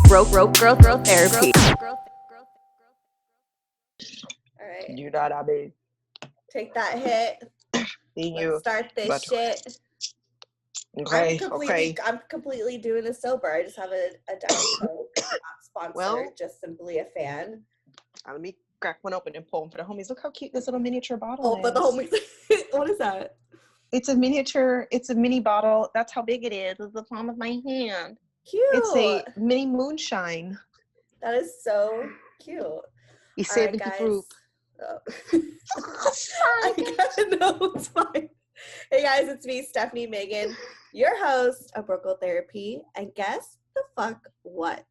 Growth therapy. All right. You know what I mean? Take that hit. Let's start this shit. Okay. I'm completely doing this sober. I just have a Diet Coke. Not sponsored, just simply a fan. Let me crack one open and pull them for the homies. Look how cute this little miniature bottle is. But the homies, what is that? It's a mini bottle. That's how big it is. It's the palm of my hand. Cute. It's a mini moonshine. That is so cute. You saving the fruit. No, it's fine. Hey guys, it's me, Stephanie Megan, your host of Broco Therapy, and guess the fuck what?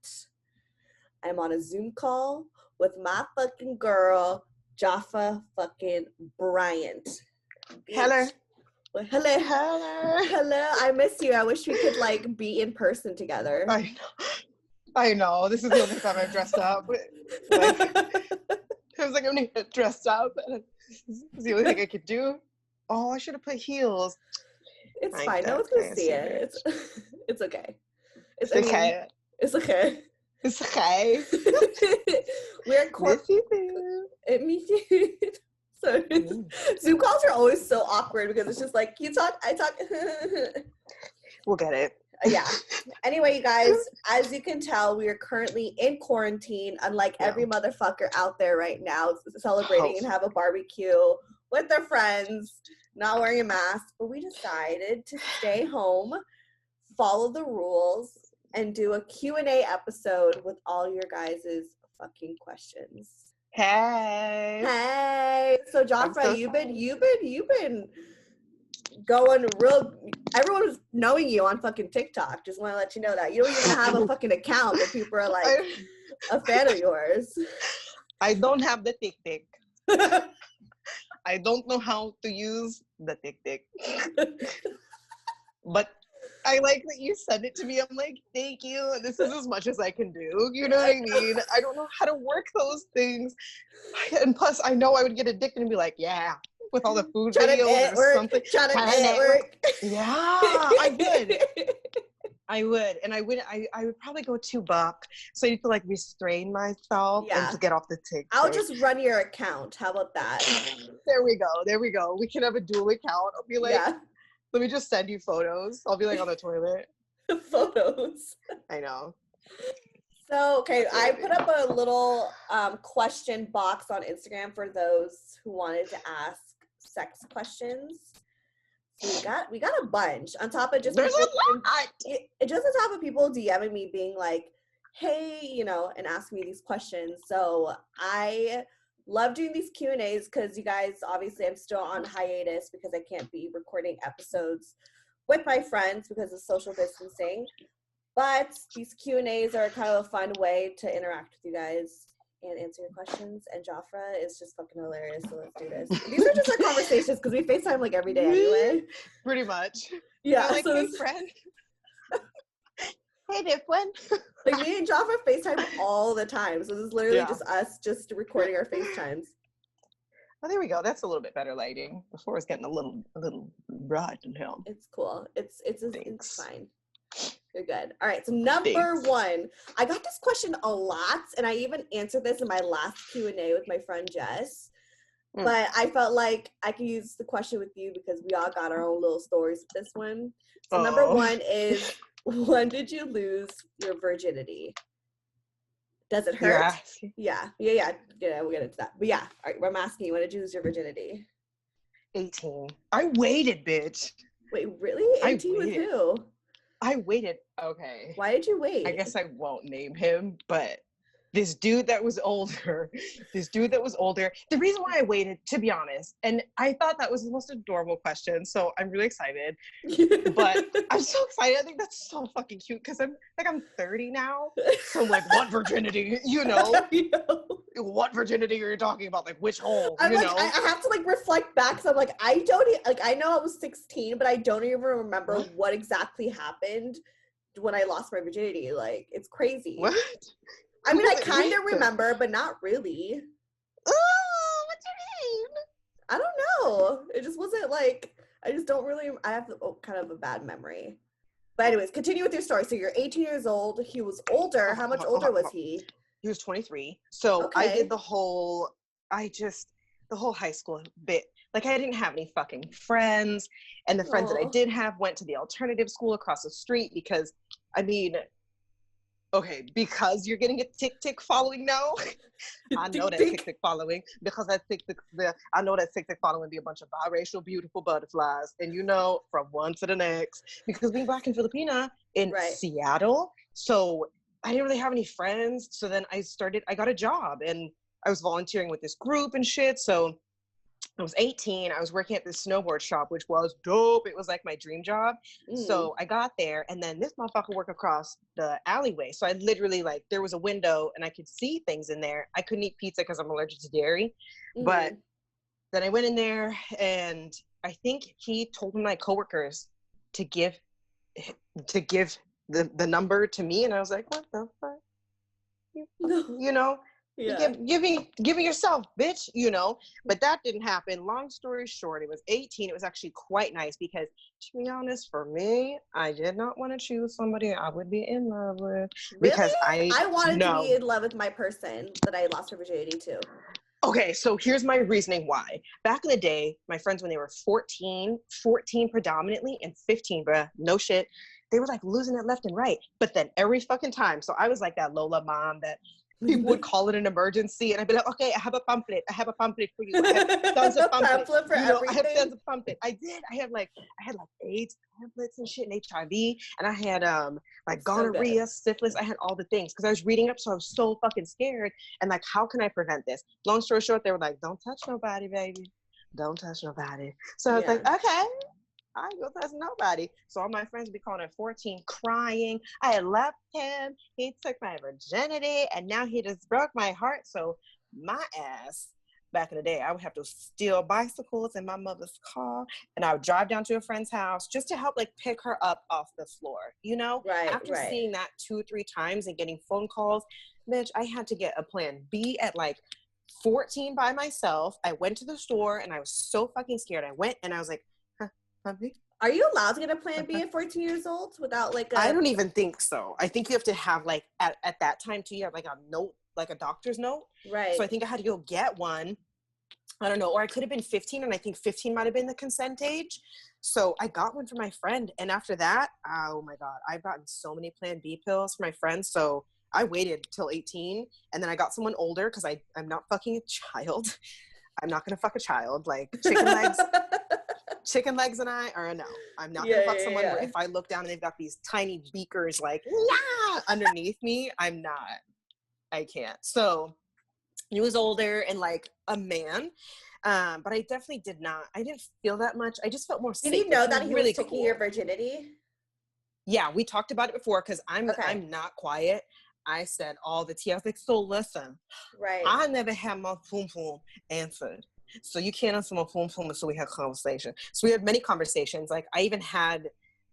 I'm on a Zoom call with my fucking girl, Jafra fucking Bryant. Hello. Well, hello. I miss you. I wish we could like be in person together. I know. This is the only time I've dressed up. I was like, I'm gonna get dressed up. This is the only thing I could do. Oh, I should have put heels. It's fine. No one's gonna see it. It's okay. It's okay. It's okay. It's okay. We're in court. Me too. So Zoom calls are always so awkward because it's just like you talk, I talk. We'll get it. Yeah. Anyway, you guys, as you can tell, we are currently in quarantine, unlike every motherfucker out there right now celebrating and have a barbecue with their friends, not wearing a mask. But we decided to stay home, follow the rules, and do a Q&A episode with all your guys' fucking questions. Hey. So Jafra, you've been going real. Everyone is knowing you on fucking TikTok. Just want to let you know that you don't even have a fucking account, but people are like a fan of yours. I don't have the TikTok. I don't know how to use the TikTok. But I like that you sent it to me. I'm like, thank you. This is as much as I can do. You know what I mean? I don't know how to work those things. And plus, I know I would get addicted and be like, yeah, with all the food videos or something. Yeah, I would. And I would probably go $2. So I need to like restrain myself and to get off the TikTok. I'll just run your account. How about that? There we go. We can have a dual account. I'll be like, let me just send you photos. I'll be like on the toilet. Photos. I know. So, okay, I put up a little question box on Instagram for those who wanted to ask sex questions. So we got a bunch on top of just there's a lot. Just on top of people DMing me being like, hey, and asking me these questions. So I love doing these Q&As because you guys, obviously I'm still on hiatus because I can't be recording episodes with my friends because of social distancing. But these Q&As are kind of a fun way to interact with you guys and answer your questions. And Jafra is just fucking hilarious, so let's do this. These are just our conversations because we FaceTime like every day anyway. Pretty much. Yeah. Like, hey, friend. Hey, different. Like, me and Jafra FaceTime all the time. So this is literally just us just recording our FaceTimes. Oh, there we go. That's a little bit better lighting. Before it's getting a little bright in here. It's cool. It's fine. You're good. All right. So number one, I got this question a lot, and I even answered this in my last Q&A with my friend Jess. But I felt like I could use the question with you because we all got our own little stories with this one. So number one is, when did you lose your virginity? Does it hurt? Yeah. We'll get into that. But yeah, all right, I'm asking you, when did you lose your virginity? 18. I waited, bitch. Wait, really? 18 with who? I waited. Okay. Why did you wait? I guess I won't name him, but this dude that was older, the reason why I waited, to be honest, and I thought that was the most adorable question, so I'm really excited, but I'm so excited. I think that's so fucking cute, because I'm 30 now, so I'm like, what virginity, what virginity are you talking about, like, which hole, I have to, like, reflect back, so I'm like, I know I was 16, but I don't even remember what exactly happened when I lost my virginity. Like, it's crazy. What? I mean, I kind of remember, but not really. Oh, what do you mean? I don't know. It just wasn't like, I just don't really, I have kind of a bad memory. But anyways, continue with your story. So you're 18 years old. He was older. How much older was he? He was 23. So Okay. I did the whole high school bit. Like, I didn't have any fucking friends. And the friends that I did have went to the alternative school across the street because, I mean, okay, because you're getting a tick following now. I know that tick following because that I know that tick following be a bunch of biracial, beautiful butterflies, and you know, from one to the next. Because being Black and Filipina in Seattle, so I didn't really have any friends. So then I got a job, and I was volunteering with this group and shit. So I was 18. I was working at this snowboard shop, which was dope. It was like my dream job. So I got there, and then this motherfucker worked across the alleyway. So I literally, like, there was a window and I could see things in there. I couldn't eat pizza because I'm allergic to dairy. But then I went in there, and I think he told my coworkers to give the number to me, and I was like, what the fuck? You know? Yeah. Give me yourself, bitch, you know. But that didn't happen. Long story short, it was 18. It was actually quite nice because, to be honest, for me, I did not want to choose somebody I would be in love with. Because I wanted to be in love with my person that I lost her virginity to. Okay, so here's my reasoning why. Back in the day, my friends, when they were 14 predominantly, and 15, bruh, no shit, they were like losing it left and right. But then every fucking time, so I was like that Lola mom that people would call it an emergency, and I'd be like, okay, I have a pamphlet for you. I have tons of pamphlets. Pamphlet for everything. I have tons of pamphlets. I had like AIDS pamphlets and shit, and HIV, and I had like gonorrhea, syphilis. I had all the things because I was reading up, so I was so fucking scared. And like, how can I prevent this? Long story short, they were like, don't touch nobody, baby. Don't touch nobody. So I was like, okay. I ain't gonna touch nobody. So all my friends would be calling at 14 crying. I had left him. He took my virginity, and now he just broke my heart. So my ass, back in the day, I would have to steal bicycles in my mother's car, and I would drive down to a friend's house just to help like pick her up off the floor, you know? After seeing that 2 or 3 times and getting phone calls, bitch, I had to get a plan B at like 14 by myself. I went to the store, and I was so fucking scared. I went, and I was like, are you allowed to get a plan B at 14 years old without like I don't even think so. I think you have to have like at that time too, you have like a note, like a doctor's note. Right. So I think I had to go get one. I don't know. Or I could have been 15, and I think 15 might have been the consent age. So I got one for my friend. And after that, oh my God, I've gotten so many Plan B pills for my friends. So I waited till 18, and then I got someone older because I'm not fucking a child. I'm not going to fuck a child. Like chicken legs and I, or no, I'm not going to fuck someone where if I look down and they've got these tiny beakers like underneath me, I can't. So he was older and like a man, but I definitely I didn't feel that much. I just felt more safe. Did you know that he was taking your virginity? Yeah, we talked about it before because I'm not quiet. I said all the tea. I was like, so listen, I never had my poom answered. So you can't answer my poom so we had conversation. So we had many conversations. Like I even had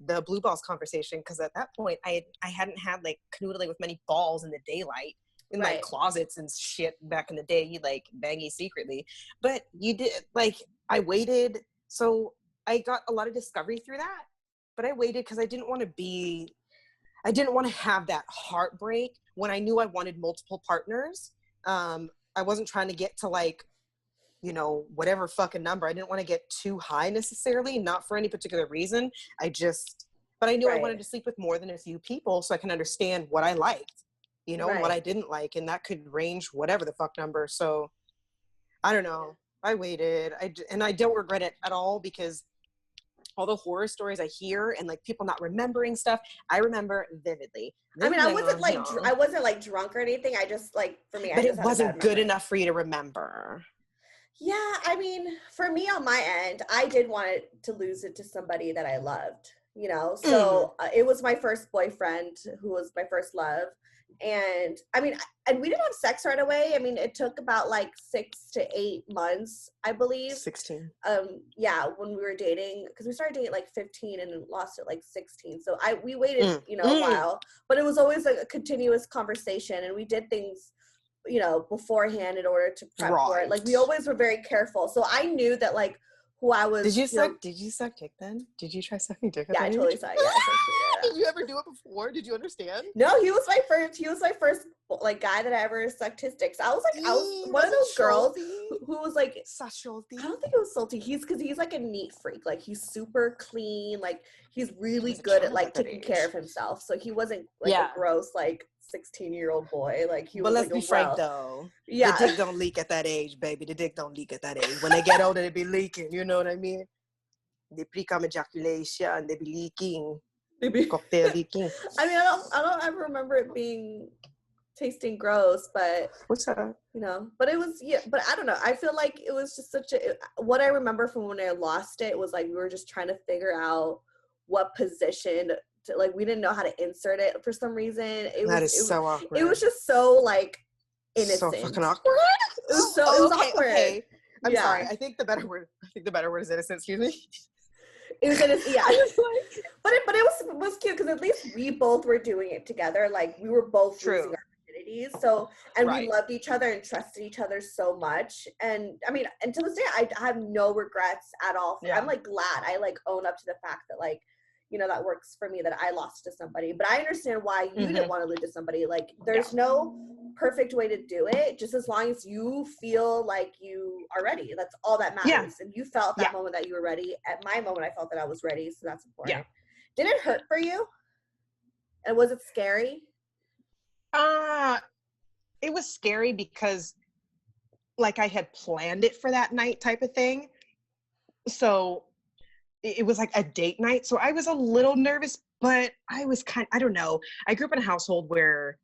the blue balls conversation because at that point I hadn't had like canoodling with many balls in the daylight in like closets and shit back in the day. You like banging secretly, but you did like I waited. So I got a lot of discovery through that, but I waited because I didn't want to have that heartbreak when I knew I wanted multiple partners. I wasn't trying to get to like, you know, whatever fucking number. I didn't want to get too high necessarily, not for any particular reason. But I knew I wanted to sleep with more than a few people so I can understand what I liked, you know, and what I didn't like. And that could range whatever the fuck number. So I don't know. I waited. And I don't regret it at all because all the horror stories I hear and like people not remembering stuff, I remember vividly. I mean, I wasn't like drunk or anything. I just like, for me, but it wasn't good enough for you to remember. Yeah, I mean, for me on my end, I did want to lose it to somebody that I loved, you know? So it was my first boyfriend who was my first love. And I mean, and we didn't have sex right away. I mean, it took about like 6 to 8 months, I believe. 16. Yeah, when we were dating, because we started dating at like 15 and lost at like 16. So we waited, you know, a while, but it was always like a continuous conversation, and we did things, you know, beforehand in order to prep for it. Like we always were very careful. So I knew that like who I was. Did you suck dick then? Did you try sucking dick at Yeah, I that totally age? saw it. Yeah, essentially, Did you ever do it before? Did you understand? No, he was my first like guy that I ever sucked his dick. So I was one of those girls who was like, I don't think it was salty. Because he's like a neat freak. Like he's super clean. Like he's really good at like taking care of himself. So he wasn't like a gross like 16-year-old boy. Like he was. But let's like be frank though. Yeah. The dick don't leak at that age, baby. The dick don't leak at that age. When they get older, they be leaking. You know what I mean? They precome ejaculation. They be leaking. Cocktail leaking. I mean, I don't ever remember it tasting gross, but what's up? You know, but it was, but I don't know. I feel like it was just what I remember from when I lost it was like we were just trying to figure out what position to, like, we didn't know how to insert it for some reason. It was so awkward. It was just so like innocent. So fucking awkward. It was awkward. Okay. I'm sorry. I think the better word is innocent. Excuse me. It was innocent, yeah. But it was cute because at least we both were doing it together. Like we were both losing our virginities. So we loved each other and trusted each other so much. And I mean, and to this day, I have no regrets at all. Yeah. I'm like glad I like own up to the fact that like, you know, that works for me that I lost to somebody. But I understand why you didn't want to lose to somebody. Like there's no perfect way to do it, just as long as you feel like you are ready. That's all that matters. And you felt that moment that you were ready. At my moment, I felt that I was ready, so that's important. Did it hurt for you? And was it scary? It was scary because like I had planned it for that night type of thing. So it was like a date night. So I was a little nervous, but I was I don't know. I grew up in a household where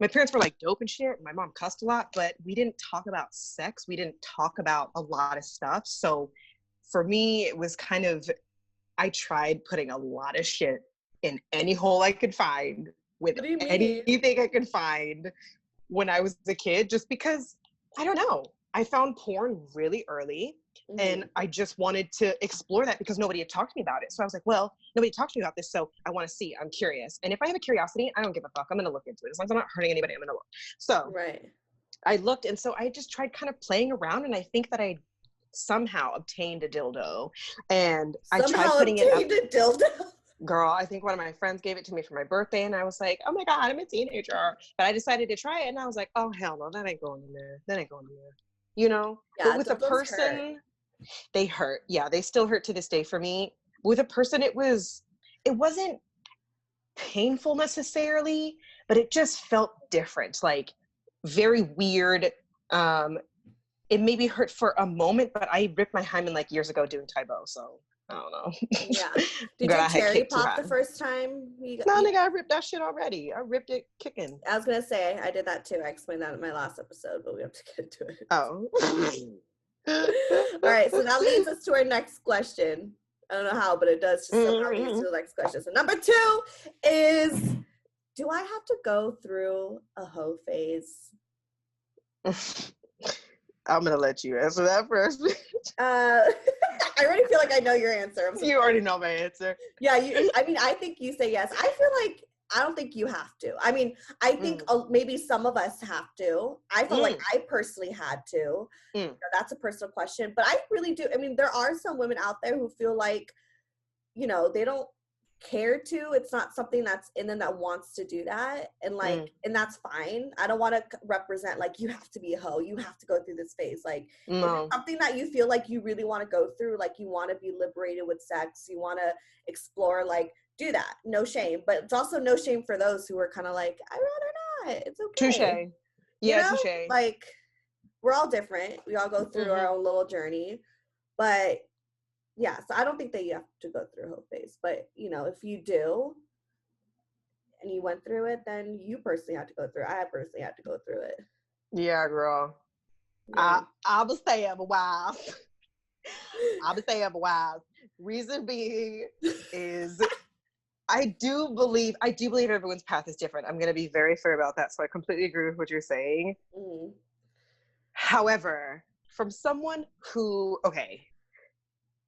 my parents were like dope and shit. My mom cussed a lot, but we didn't talk about sex. We didn't talk about a lot of stuff. So for me, it was kind of, I tried putting a lot of shit in any hole I could find with anything I could find when I was a kid, just because, I don't know. I found porn really early. And I just wanted to explore that because nobody had talked to me about it. So I was like, well, nobody talked to me about this, so I want to see. I'm curious. And if I have a curiosity, I don't give a fuck. I'm going to look into it. As long as I'm not hurting anybody, I'm going to look. So I looked, and so I just tried kind of playing around, and I think that I somehow obtained a dildo. And I tried putting it up. A dildo? Girl, I think one of my friends gave it to me for my birthday, and I was like, oh my God, I'm a teenager. But I decided to try it, and I was like, oh, hell no, that ain't going in there. That ain't going in there. You know? Yeah, but with a person, they hurt. Yeah, they still hurt to this day for me. With a person, it wasn't painful necessarily, but it just felt different, like very weird. It maybe hurt for a moment, but I ripped my hymen like years ago doing Taibo, so I don't know. Yeah. Did you cherry pop the first time? No, nigga, I ripped that shit already. I ripped it kicking. I was gonna say I did that too. I explained that in my last episode, but we have to get into it. Oh. All right, so that leads us to our next question. I don't know how, but it does just somehow lead us to the next question. So number 2 is, do I have to go through a hoe phase? I'm gonna let you answer that first. I already feel like I know your answer. You already know my answer. Yeah, I think you say yes. I feel like I don't think you have to. I mean, I think maybe some of us have to. I feel like I personally had to. That's a personal question. But I really do. I mean, there are some women out there who feel like, you know, they don't care to. It's not something that's in them that wants to do that. And like, and that's fine. I don't want to represent like, you have to be a hoe. You have to go through this phase. Like, if it's something that you feel like you really want to go through, like you want to be liberated with sex, you want to explore, like, do that. No shame. But it's also no shame for those who are kind of like, I'd rather not. It's okay. Touche. Yeah, touche. Like, we're all different. We all go through our own little journey. But yeah, so I don't think that you have to go through a whole phase. But, you know, if you do and you went through it, then you personally had to go through it. I personally had to go through it. Yeah, girl. Yeah. I was staying a while. Reason being is I do believe everyone's path is different. I'm going to be very fair about that. So I completely agree with what you're saying. However, from someone who, okay,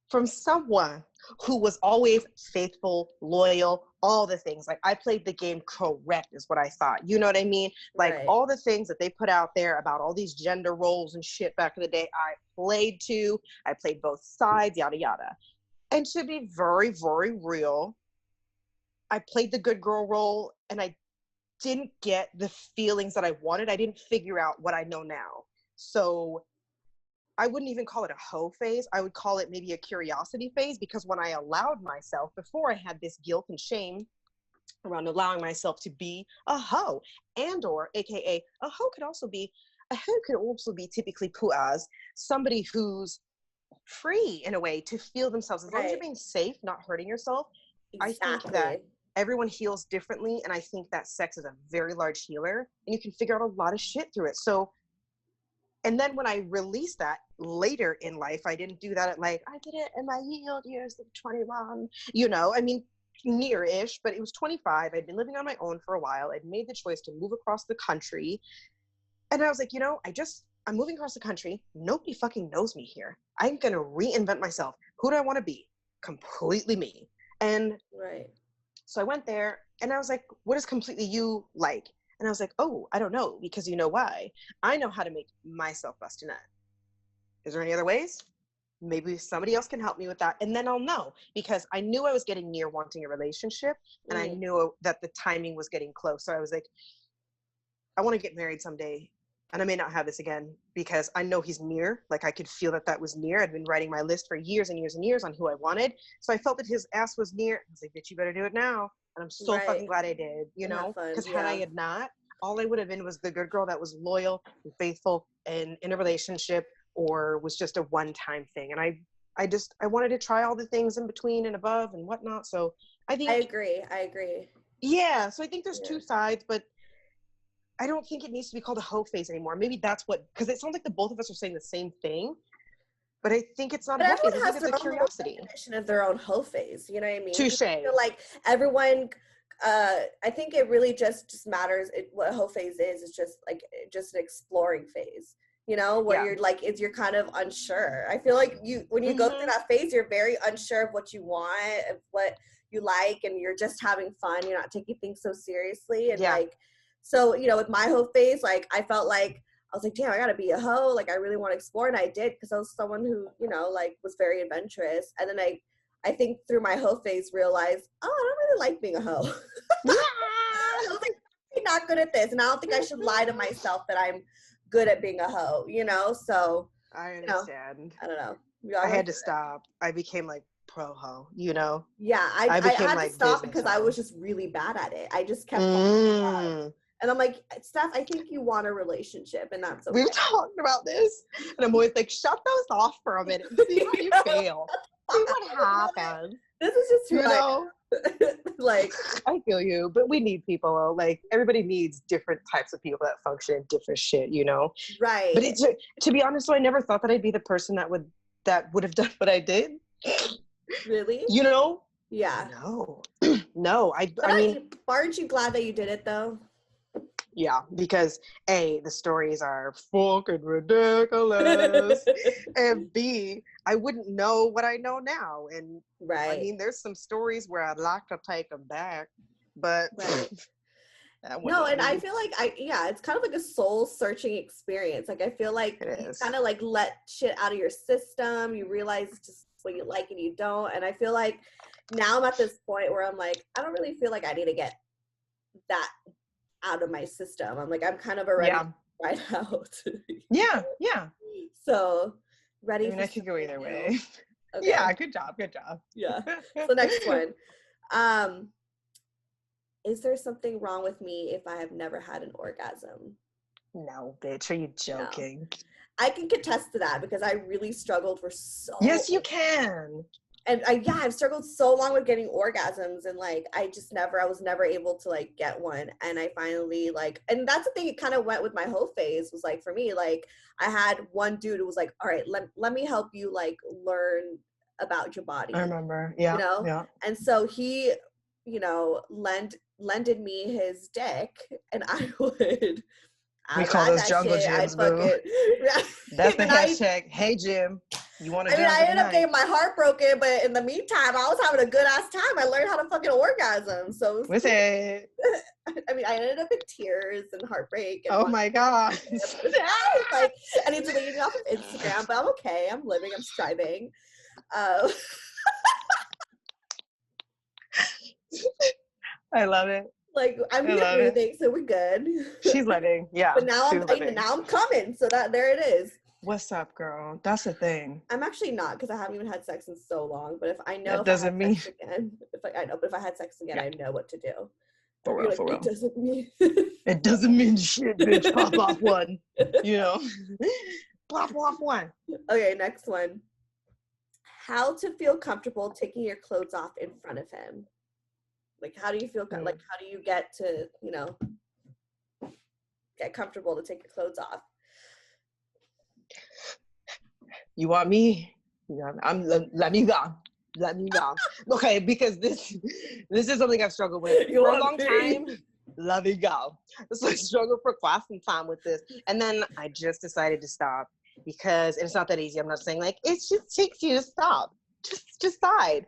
from someone who was always faithful, loyal, all the things. Like, I played the game correct is what I thought. You know what I mean? Like, Right. all the things that they put out there about all these gender roles and shit back in the day, I played too. I played both sides, yada, yada. And to be very, very real, I played the good girl role, and I didn't get the feelings that I wanted. I didn't figure out what I know now. So I wouldn't even call it a hoe phase. I would call it maybe a curiosity phase, because when I allowed myself, before I had this guilt and shame around allowing myself to be a hoe, and or AKA a hoe could also be typically put as somebody who's free in a way to feel themselves. As long as you're being safe, not hurting yourself. Exactly. I think that everyone heals differently, and I think that sex is a very large healer, and you can figure out a lot of shit through it. So, and then when I released that later in life, I didn't do that at like, I did it in my yield years of 21, you know, I mean, near-ish, but it was 25. I'd been living on my own for a while. I'd made the choice to move across the country. And I was like, you know, I'm moving across the country. Nobody fucking knows me here. I'm going to reinvent myself. Who do I want to be? Completely me. And Right. so I went there, and I was like, what is completely you like? And I was like, oh, I don't know, because you know why? I know how to make myself bassinet. Is there any other ways? Maybe somebody else can help me with that. And then I'll know, because I knew I was getting near wanting a relationship, and I knew that the timing was getting close. So I was like, I want to get married someday. And I may not have this again, because I know he's near. Like, I could feel that was near. I'd been writing my list for years and years and years on who I wanted. So I felt that his ass was near. I was like, bitch, you better do it now. And I'm so fucking glad I did, you know? Because had I had not, all I would have been was the good girl that was loyal and faithful and in a relationship, or was just a one-time thing. And I wanted to try all the things in between and above and whatnot. So I think... I agree. Yeah, so I think there's two sides, but I don't think it needs to be called a hoe phase anymore. Maybe that's what, because it sounds like the both of us are saying the same thing, but I think it's not a hoe phase. I think it's a curiosity. Definition of their own hoe phase. You know what I mean? Touche. I feel like everyone. I think it really just matters. What a hoe phase is just like just an exploring phase. You know, where you're like, you're kind of unsure. I feel like when you go through that phase, you're very unsure of what you want, of what you like, and you're just having fun. You're not taking things so seriously, and like. So, you know, with my hoe phase, like, I felt like, I was like, damn, I gotta be a hoe. Like, I really want to explore. And I did, because I was someone who, you know, like, was very adventurous. And then I think through my hoe phase realized, oh, I don't really like being a hoe. I was like, I'm not good at this. And I don't think I should lie to myself that I'm good at being a hoe, you know? So, I understand. You know, I don't know. I had to stop. I became like pro hoe, you know? Yeah, I had to stop because I was just really bad at it. I just kept and I'm like, Steph, I think you want a relationship, and that's okay. We've talked about this, and I'm always like, shut those off for a minute. See how you fail. See what happens. This is just you know. Like, I feel you, but we need people. Like, everybody needs different types of people that function in different shit, you know. Right. But to be honest, so I never thought that I'd be the person that would have done what I did. Really? You know. Yeah. No. I mean, aren't you glad that you did it though? Yeah, because A, the stories are fucking ridiculous, and B, I wouldn't know what I know now. And I mean, there's some stories where I'd like to take them back, but no, and I feel like it's kind of like a soul searching experience. Like, I feel like you kind of like let shit out of your system. You realize just what you like and you don't. And I feel like now I'm at this point where I'm like, I don't really feel like I need to get that out of my system. I'm like, I'm kind of already right out. Yeah. So ready. I mean, I could go either way. Okay. Yeah, good job. Yeah. So next one. Is there something wrong with me if I have never had an orgasm? No, bitch. Are you joking? No. I can contest to that because I really struggled for so Yes, you can. And I've struggled so long with getting orgasms, and like I was never able to like get one. And I finally and that's the thing, it kind of went with my whole phase, was like, for me, like I had one dude who was like, all right, let me help you like learn about your body. I remember. Yeah. You know? Yeah. And so he, you know, lended me his dick, and I would we call those jungle gyms, boo. That's the hashtag. Hey, Jim. You want to I mean, done I for the ended up night. getting my heart broken, but in the meantime, I was having a good ass time. I learned how to fucking orgasm. So it was What's cool. it? I mean, I ended up in tears and heartbreak. And Oh my god. like, I need to delete me off of Instagram, but I'm okay. I'm living. I'm striving. I love it. Like, I'm I here love it. breathing, so we're good. She's living. Yeah. But now she's living. now I'm coming. So that there it is. What's up, girl? That's the thing. I'm actually not, because I haven't even had sex in so long. But if I know That if I doesn't had mean sex again, if I had sex again, Yeah. I know what to do. For You're real, like, for real. it doesn't mean. It doesn't mean shit, bitch. Pop off one. You know? Pop off one. Okay, next one. How to feel comfortable taking your clothes off in front of him. Like, how do you feel? Like, how do you get to, get comfortable to take your clothes off? You want me? Let me go. Let me go. Okay, because this is something I've struggled with for a long time. Let me go. So I struggled for quite some time with this. And then I just decided to stop because it's not that easy. I'm not saying like it just takes you to stop. Just decide.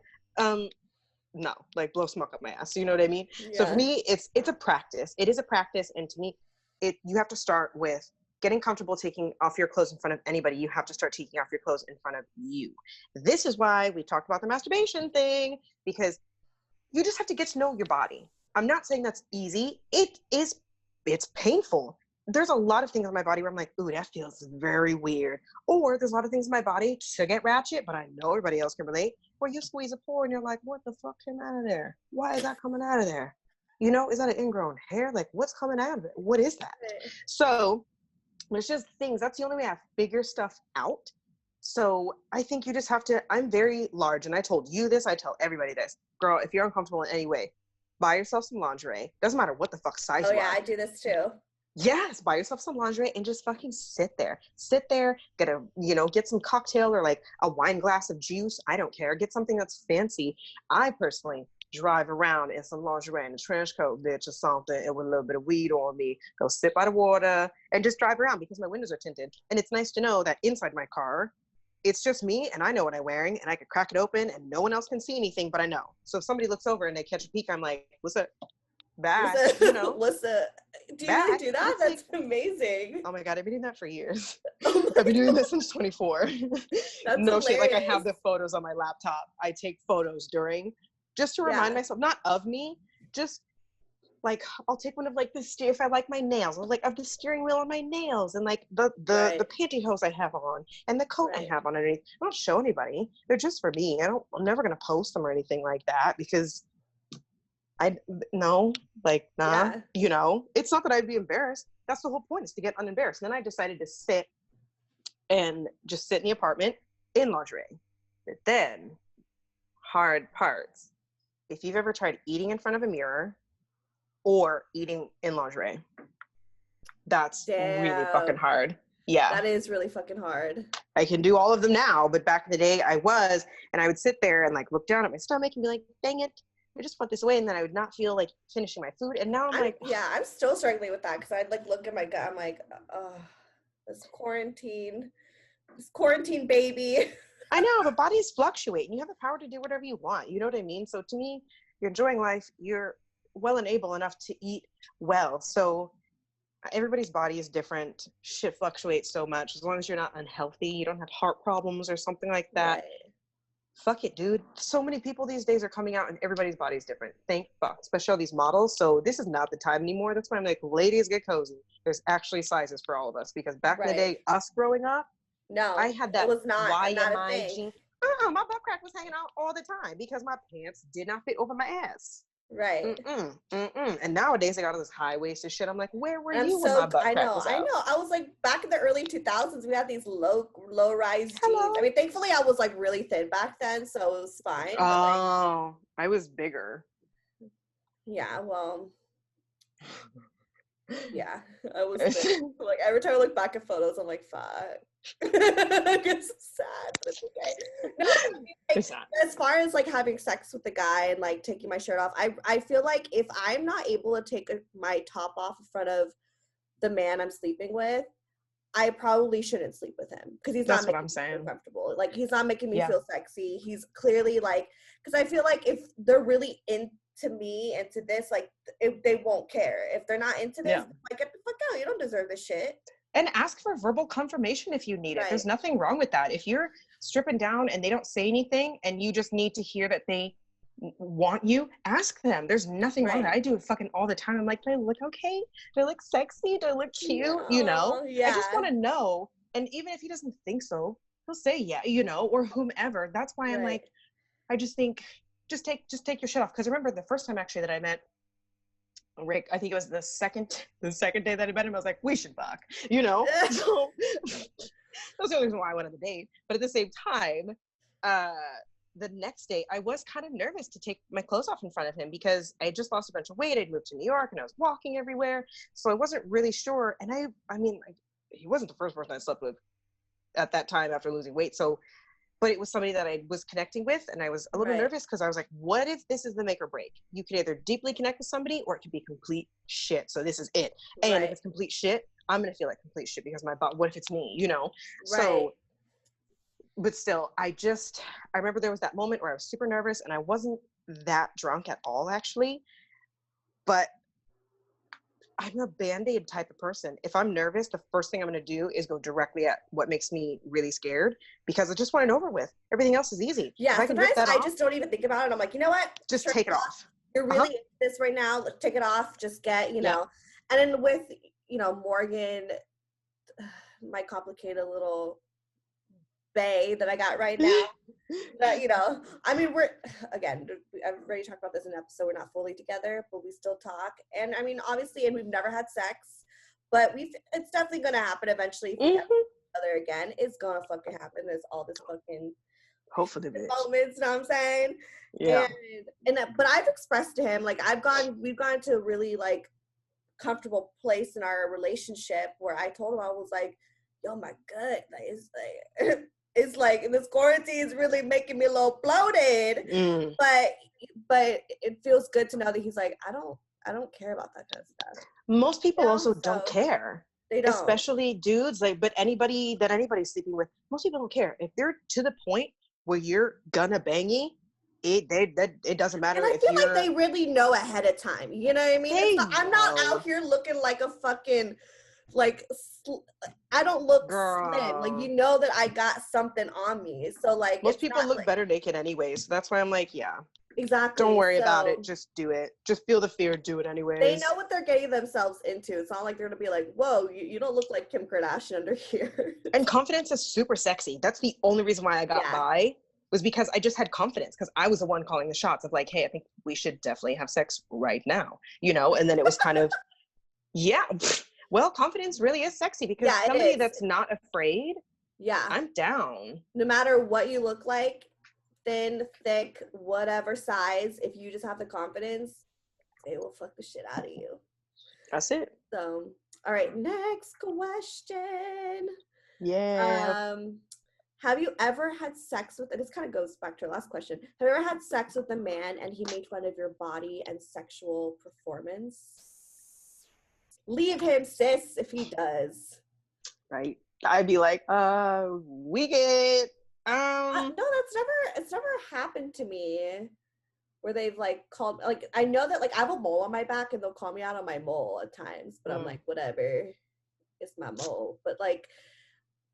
No, like blow smoke up my ass. You know what I mean? Yeah. So for me, it's a practice. It is a practice, and to me, you have to start with getting comfortable taking off your clothes in front of anybody. You have to start taking off your clothes in front of you. This is why we talked about the masturbation thing, because you just have to get to know your body. I'm not saying that's easy. It's painful. There's a lot of things on my body where I'm like, ooh, that feels very weird. Or there's a lot of things in my body to get ratchet, but I know everybody else can relate, where you squeeze a pore and you're like, what the fuck came out of there? Why is that coming out of there? You know, is that an ingrown hair? Like, what's coming out of it? What is that? So it's just things. That's the only way I figure stuff out. So I think you just have to, I'm very large, and I told you this, I tell everybody this. Girl, if you're uncomfortable in any way, buy yourself some lingerie. Doesn't matter what the fuck size you are. Oh yeah, I do this too. Yes, buy yourself some lingerie and just fucking sit there. Sit there, get some cocktail or like a wine glass of juice. I don't care. Get something that's fancy. I personally drive around in some lingerie and a trench coat, bitch, or something, and with a little bit of weed on me. Go sit by the water and just drive around because my windows are tinted. And it's nice to know that inside my car, it's just me and I know what I'm wearing and I could crack it open and no one else can see anything, but I know. So if somebody looks over and they catch a peek, I'm like, what's up? Bad, Do you really do that? That's like, amazing. Oh my God, I've been doing that for years. Oh I've been doing this since 24. That's no shit, like I hilarious. have the photos on my laptop. I take photos during, just to remind myself, not of me, just like I'll take one of like the if I like my nails, like of the steering wheel on my nails, and like the pantyhose I have on and the coat I have on underneath. I don't show anybody. They're just for me. I'm never gonna post them or anything like that because it's not that I'd be embarrassed. That's the whole point, is to get unembarrassed. And then I decided to sit in the apartment in lingerie. But then, hard parts. If you've ever tried eating in front of a mirror or eating in lingerie, that's really fucking hard. Yeah. That is really fucking hard. I can do all of them now, but back in the day I would sit there and like look down at my stomach and be like, dang it, I just put this away, and then I would not feel like finishing my food. And now I'm still struggling with that because I'd like look at my gut. I'm like, oh, this quarantine baby. I know, but bodies fluctuate and you have the power to do whatever you want. You know what I mean? So to me, you're enjoying life. You're well and able enough to eat well. So everybody's body is different. Shit fluctuates so much. As long as you're not unhealthy, you don't have heart problems or something like that. Right. Fuck it, dude. So many people these days are coming out and everybody's body is different. Thank fuck. Especially all these models. So this is not the time anymore. That's why I'm like, ladies, get cozy. There's actually sizes for all of us, because back in the day, us growing up, no, I had that it was not YMI a thing. jean. My butt crack was hanging out all the time because my pants did not fit over my ass. Right. And nowadays I got all this high-waisted shit. I'm like, where were you when my butt crack was out? I know. I was like, back in the early 2000s, we had these low-rise jeans. I mean, thankfully I was like really thin back then, so it was fine. Oh, I was bigger. Yeah, well, yeah, I was thin. Like every time I look back at photos, I'm like, fuck. It's so sad, but it's okay. No, I mean, like, as far as like having sex with the guy and like taking my shirt off, I feel like if I'm not able to take my top off in front of the man I'm sleeping with, I probably shouldn't sleep with him because he's That's not what making I'm me feel saying. comfortable. Like, he's not making me Yeah. feel sexy. He's clearly like, because I feel like if they're really into me and to this, like, if they won't care. If they're not into this, Yeah. like, get the fuck out. You don't deserve this shit. And ask for verbal confirmation if you need it. Right. There's nothing wrong with that. If you're stripping down and they don't say anything and you just need to hear that they want you, ask them. There's nothing wrong with that. I do it fucking all the time. I'm like, do I look okay? Do I look sexy? Do I look cute? You know? Yeah. I just want to know. And even if he doesn't think so, he'll say yeah, you know, or whomever. That's why I'm like, I just think, just take your shit off. Because I remember the first time actually that I met Rick, I think it was the second day that I met him, I was like, we should fuck, you know? So that's the only reason why I went on the date. But at the same time, the next day I was kind of nervous to take my clothes off in front of him because I had just lost a bunch of weight. I'd moved to New York and I was walking everywhere. So I wasn't really sure. And I mean, like, he wasn't the first person I slept with at that time after losing weight. So, but it was somebody that I was connecting with, and I was a little nervous because I was like, what if this is the make or break? You can either deeply connect with somebody or it can be complete shit. So this is it. And if it's complete shit, I'm going to feel like complete shit because my body, what if it's me, you know? So, but still, I remember there was that moment where I was super nervous and I wasn't that drunk at all, actually. But I'm a Band-Aid type of person. If I'm nervous, the first thing I'm going to do is go directly at what makes me really scared because I just want it over with. Everything else is easy. Yeah, sometimes I just don't even think about it. I'm like, you know what? Just take it off. You're really into this right now. Let's take it off. Just get, you know. And then with, you know, Morgan, my complicated little bae that I got right now. That, you know, I mean, I've already talked about this in an episode. We're not fully together, but we still talk. And I mean, obviously, and we've never had sex, but it's definitely going to happen eventually. If we get together again, it's going to fucking happen. There's all this fucking hopefully moments, you know what I'm saying? Yeah. But I've expressed to him, like, we've gone to a really, like, comfortable place in our relationship where I told him, I was like, yo, my gut, like, it's like this quarantine is really making me a little bloated, but it feels good to know that he's like, I don't care about that kind of stuff. Most people also don't care. They don't, especially dudes. Like, but anybody that anybody's sleeping with, most people don't care if they're to the point where you're gonna bangy. It doesn't matter. And I feel like they really know ahead of time. You know what I mean? I'm not out here looking like a fucking, like, I don't look slim. Like, you know that I got something on me. So, like, most people look better naked anyway. So that's why I'm like, yeah, exactly. Don't worry about it. Just do it. Just feel the fear. Do it anyways. They know what they're getting themselves into. It's not like they're gonna be like, whoa, you don't look like Kim Kardashian under here. And confidence is super sexy. That's the only reason why I got by, was because I just had confidence, because I was the one calling the shots of like, hey, I think we should definitely have sex right now, you know? And then it was kind of, yeah, well, confidence really is sexy, because somebody that's not afraid, I'm down. No matter what you look like, thin, thick, whatever size, if you just have the confidence, they will fuck the shit out of you. That's it. So, all right, next question. Yeah. Have you ever had sex with, and this kind of goes back to our last question, have you ever had sex with a man and he made fun of your body and sexual performance? Leave him, sis, if he does. Right. I'd be like, we get, no, it's never happened to me where they've like called, like, I know that like I have a mole on my back and they'll call me out on my mole at times, but I'm like, whatever, it's my mole. But like,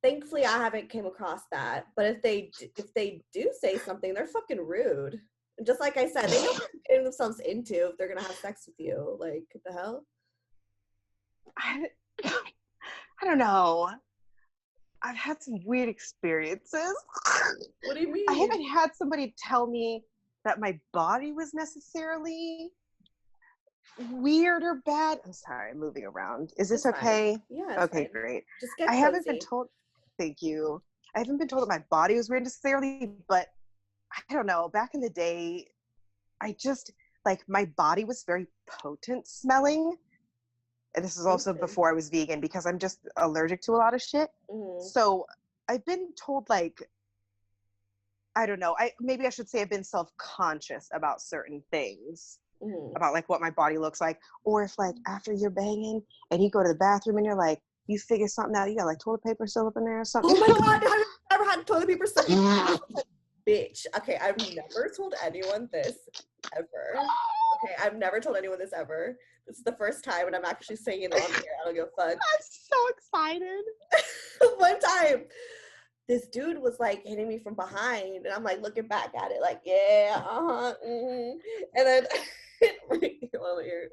thankfully I haven't came across that. But if they do say something, they're fucking rude. And just like I said, they know what they're getting themselves into if they're gonna have sex with you. Like, what the hell? I don't know. I've had some weird experiences. What do you mean? I haven't had somebody tell me that my body was necessarily weird or bad. I'm sorry, I'm moving around. Is this okay? Yeah. Okay, fine. great. Just get I haven't been told. Thank you. I haven't been told that my body was weird necessarily, but I don't know. Back in the day, I just, like, my body was very potent smelling. And this is also before I was vegan, because I'm just allergic to a lot of shit. So I've been told, like, I don't know, maybe I should say I've been self-conscious about certain things, about like what my body looks like. Or if like after you're banging and you go to the bathroom and you're like, you figure something out. You got like toilet paper still up in there or something. Oh my God, have you ever had toilet paper stuck in your bitch? Okay, I've never told anyone this ever. Okay, I've never told anyone this ever. This is the first time, and I'm actually saying it on here. I don't give a fuck. I'm so excited. One time, this dude was like hitting me from behind, and I'm like looking back at it, like, yeah, and then think about it.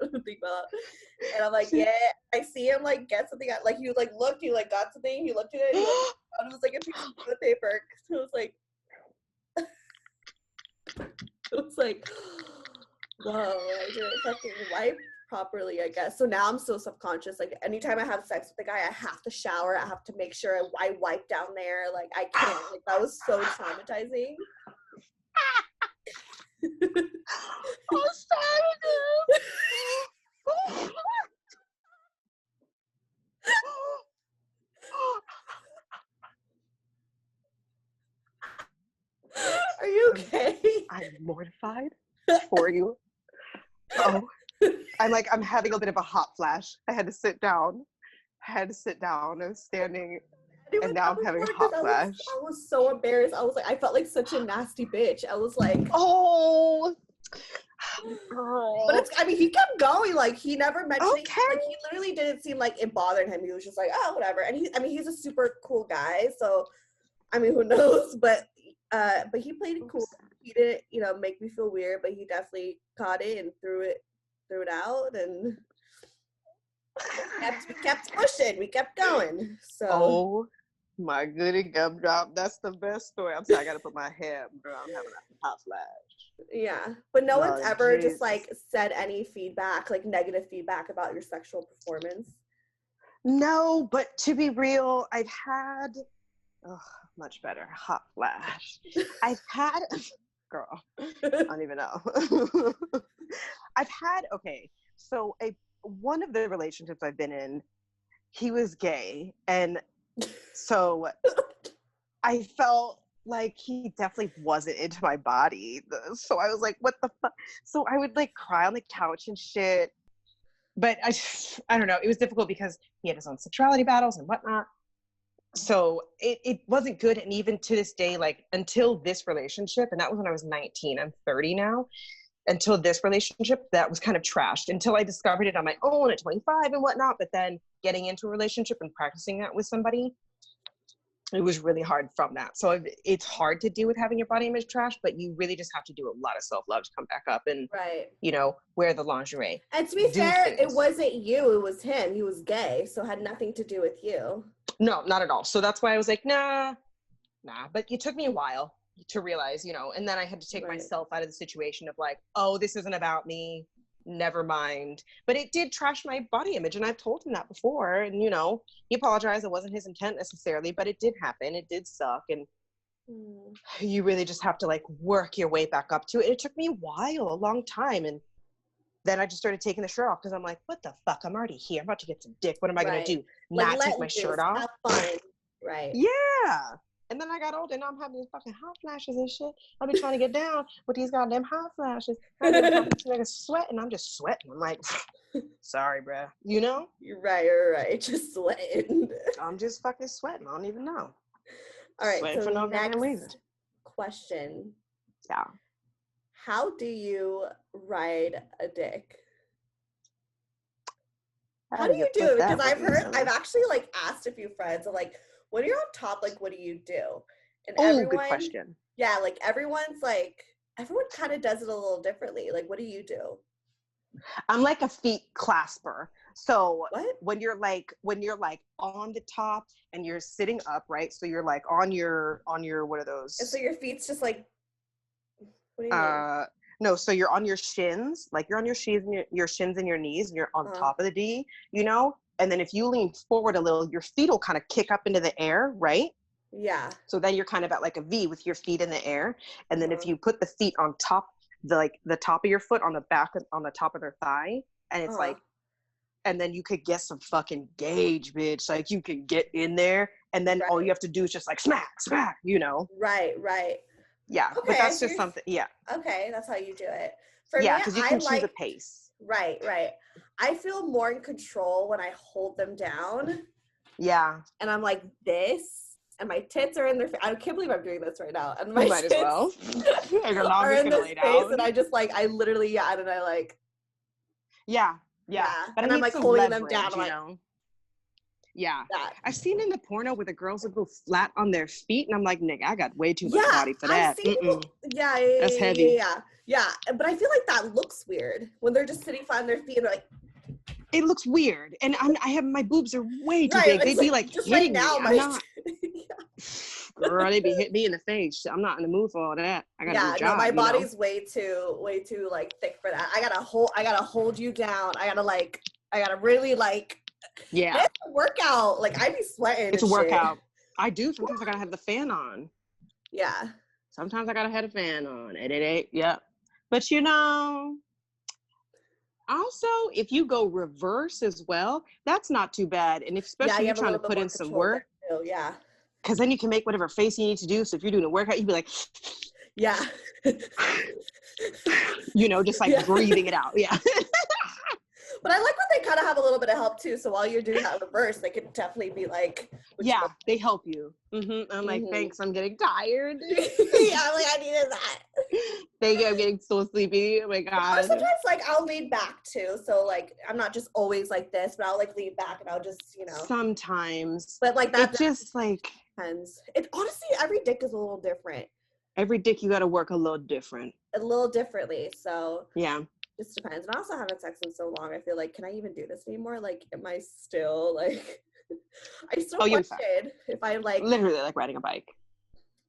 And I'm like, yeah, I see him like get something out, like you like looked, you like got something, you looked at it, and it was like a piece of toilet paper. So it was like, whoa, I didn't fucking wipe properly, I guess. So now I'm so subconscious. Like anytime I have sex with a guy, I have to shower. I have to make sure I wipe down there. Like I can't. Like that was so traumatizing. I'm sorry, Are you okay? I'm mortified for you. Oh, I'm having a bit of a hot flash. I had to sit down. I was standing, and now I'm having a hot flash. I was so embarrassed. I was like, I felt like such a nasty bitch. I was like, oh, girl. But I mean, he kept going. Like he never mentioned. Okay. Like he literally didn't seem like it bothered him. He was just like, oh, whatever. And he's a super cool guy. So, I mean, who knows? But he played it cool. He didn't, make me feel weird. But he definitely caught it and threw it out, and we kept pushing. We kept going. So. Oh my goody gumdrop. That's the best story. I'm sorry, I gotta put my hair, bro. I'm having a hot flash. Yeah. But no one's ever just like said any feedback, like negative feedback about your sexual performance. No, but to be real, I've had much better. Hot flash. I've had girl. I don't even know. I've had so one of the relationships I've been in, he was gay, and so I felt like he definitely wasn't into my body. So I was like, what the fuck? So I would like cry on the couch and shit. But I don't know. It was difficult because he had his own sexuality battles and whatnot. So it wasn't good. And even to this day, like until this relationship, and that was when I was 19, I'm 30 now. Until this relationship, that was kind of trashed until I discovered it on my own at 25 and whatnot. But then getting into a relationship and practicing that with somebody, it was really hard from that. So it's hard to deal with having your body image trash, but you really just have to do a lot of self-love to come back up and, wear the lingerie. And to be fair, it wasn't you, it was him. He was gay, so it had nothing to do with you. No, not at all. So that's why I was like, nah. But it took me a while to realize, and then I had to take myself out of the situation of like, oh, this isn't about me. Never mind. But it did trash my body image, and I've told him that before, and he apologized. It wasn't his intent necessarily, but it did happen. It did suck, and you really just have to like work your way back up to it. It took me a long time, and then I just started taking the shirt off because I'm like, what the fuck? I'm already here. I'm about to get some dick. What am I gonna do? Not take my shirt off? Have fun. Right. Yeah. And then I got older, and I'm having these fucking hot flashes and shit. I've been trying to get down with these goddamn hot flashes. I'm just sweating. I'm just sweating. I'm like, sorry, bruh. You're right. Just sweating. I'm just fucking sweating. I don't even know. All right. Sweating so for no next reason. question. Yeah. How do you ride a dick? How do you do it? Because I've actually like asked a few friends, I'm like, when you're on top, like, what do you do? And good question. Yeah, like everyone kind of does it a little differently. Like, what do you do? I'm like a feet clasper. So what? when you're like on the top and you're sitting up, right? So you're like on your what are those? And so your feet's just like, what do you mean? No, so you're on your shins, like you're on your shins and your knees, and you're on top of the D, And then if you lean forward a little, your feet will kind of kick up into the air, right? Yeah. So then you're kind of at like a V with your feet in the air. And then if you put the feet on top, the top of your foot on the back, on the top of their thigh, and it's like, and then you could get some fucking gauge, bitch. Like you can get in there, and then all you have to do is just like smack, Right. Yeah, okay, but that's just something, Okay, that's how you do it. For me, because you can choose a pace. Right. I feel more in control when I hold them down. Yeah. And I'm like this, and my tits are in their face. I can't believe I'm doing this right now. And my You might as tits well. And your mom's are just in gonna this lay space, down. and I literally, I don't know, like, Yeah. But and I I'm need like some holding leverage, them down. I'm you like, know? Yeah. that. I've seen in the porno where the girls would go flat on their feet, and I'm like, nigga, I got way too much Yeah, body for I've that. seen people. Yeah, That's heavy. yeah. But I feel like that looks weird when they're just sitting flat on their feet and they're like, It looks weird, and I have my boobs are way too right, big. it's They'd be like just hitting right now, me. I'm not. yeah. Girl, they be hitting me in the face. I'm not in the mood for all that. I got a new job. No, my you know? body's way too like thick for that. I gotta hold you down. I gotta really like. Yeah, It's a workout. Like I be sweating. it's a and workout. Shit. I do. Sometimes I gotta have the fan on. Yeah. Sometimes I gotta have a fan on. It ain't. Yep. But you know, also if you go reverse as well, that's not too bad. And especially you if have you're trying a to little bit put more in some control work. there too, yeah. Because then you can make whatever face you need to do. So if you're doing a workout, you'd be like, yeah. you know, just like breathing it out. Yeah. But I like when they kind of have a little bit of help too. So while you're doing that reverse, they could definitely be like, yeah, they help you. I'm like, thanks, I'm getting tired. yeah, I'm like, I needed that. Thank you, I'm getting so sleepy. Oh my God. Or sometimes like I'll lean back too. So like I'm not just always like this, but I'll like lean back and I'll just, you know. Sometimes. But like that just like depends. It honestly, every dick is a little different. Every dick you gotta work a little different. A little differently. So yeah. Just depends. And I also haven't sex in so long. I feel like, can I even do this anymore? Like, am I still like? I still question if I like. Literally like riding a bike.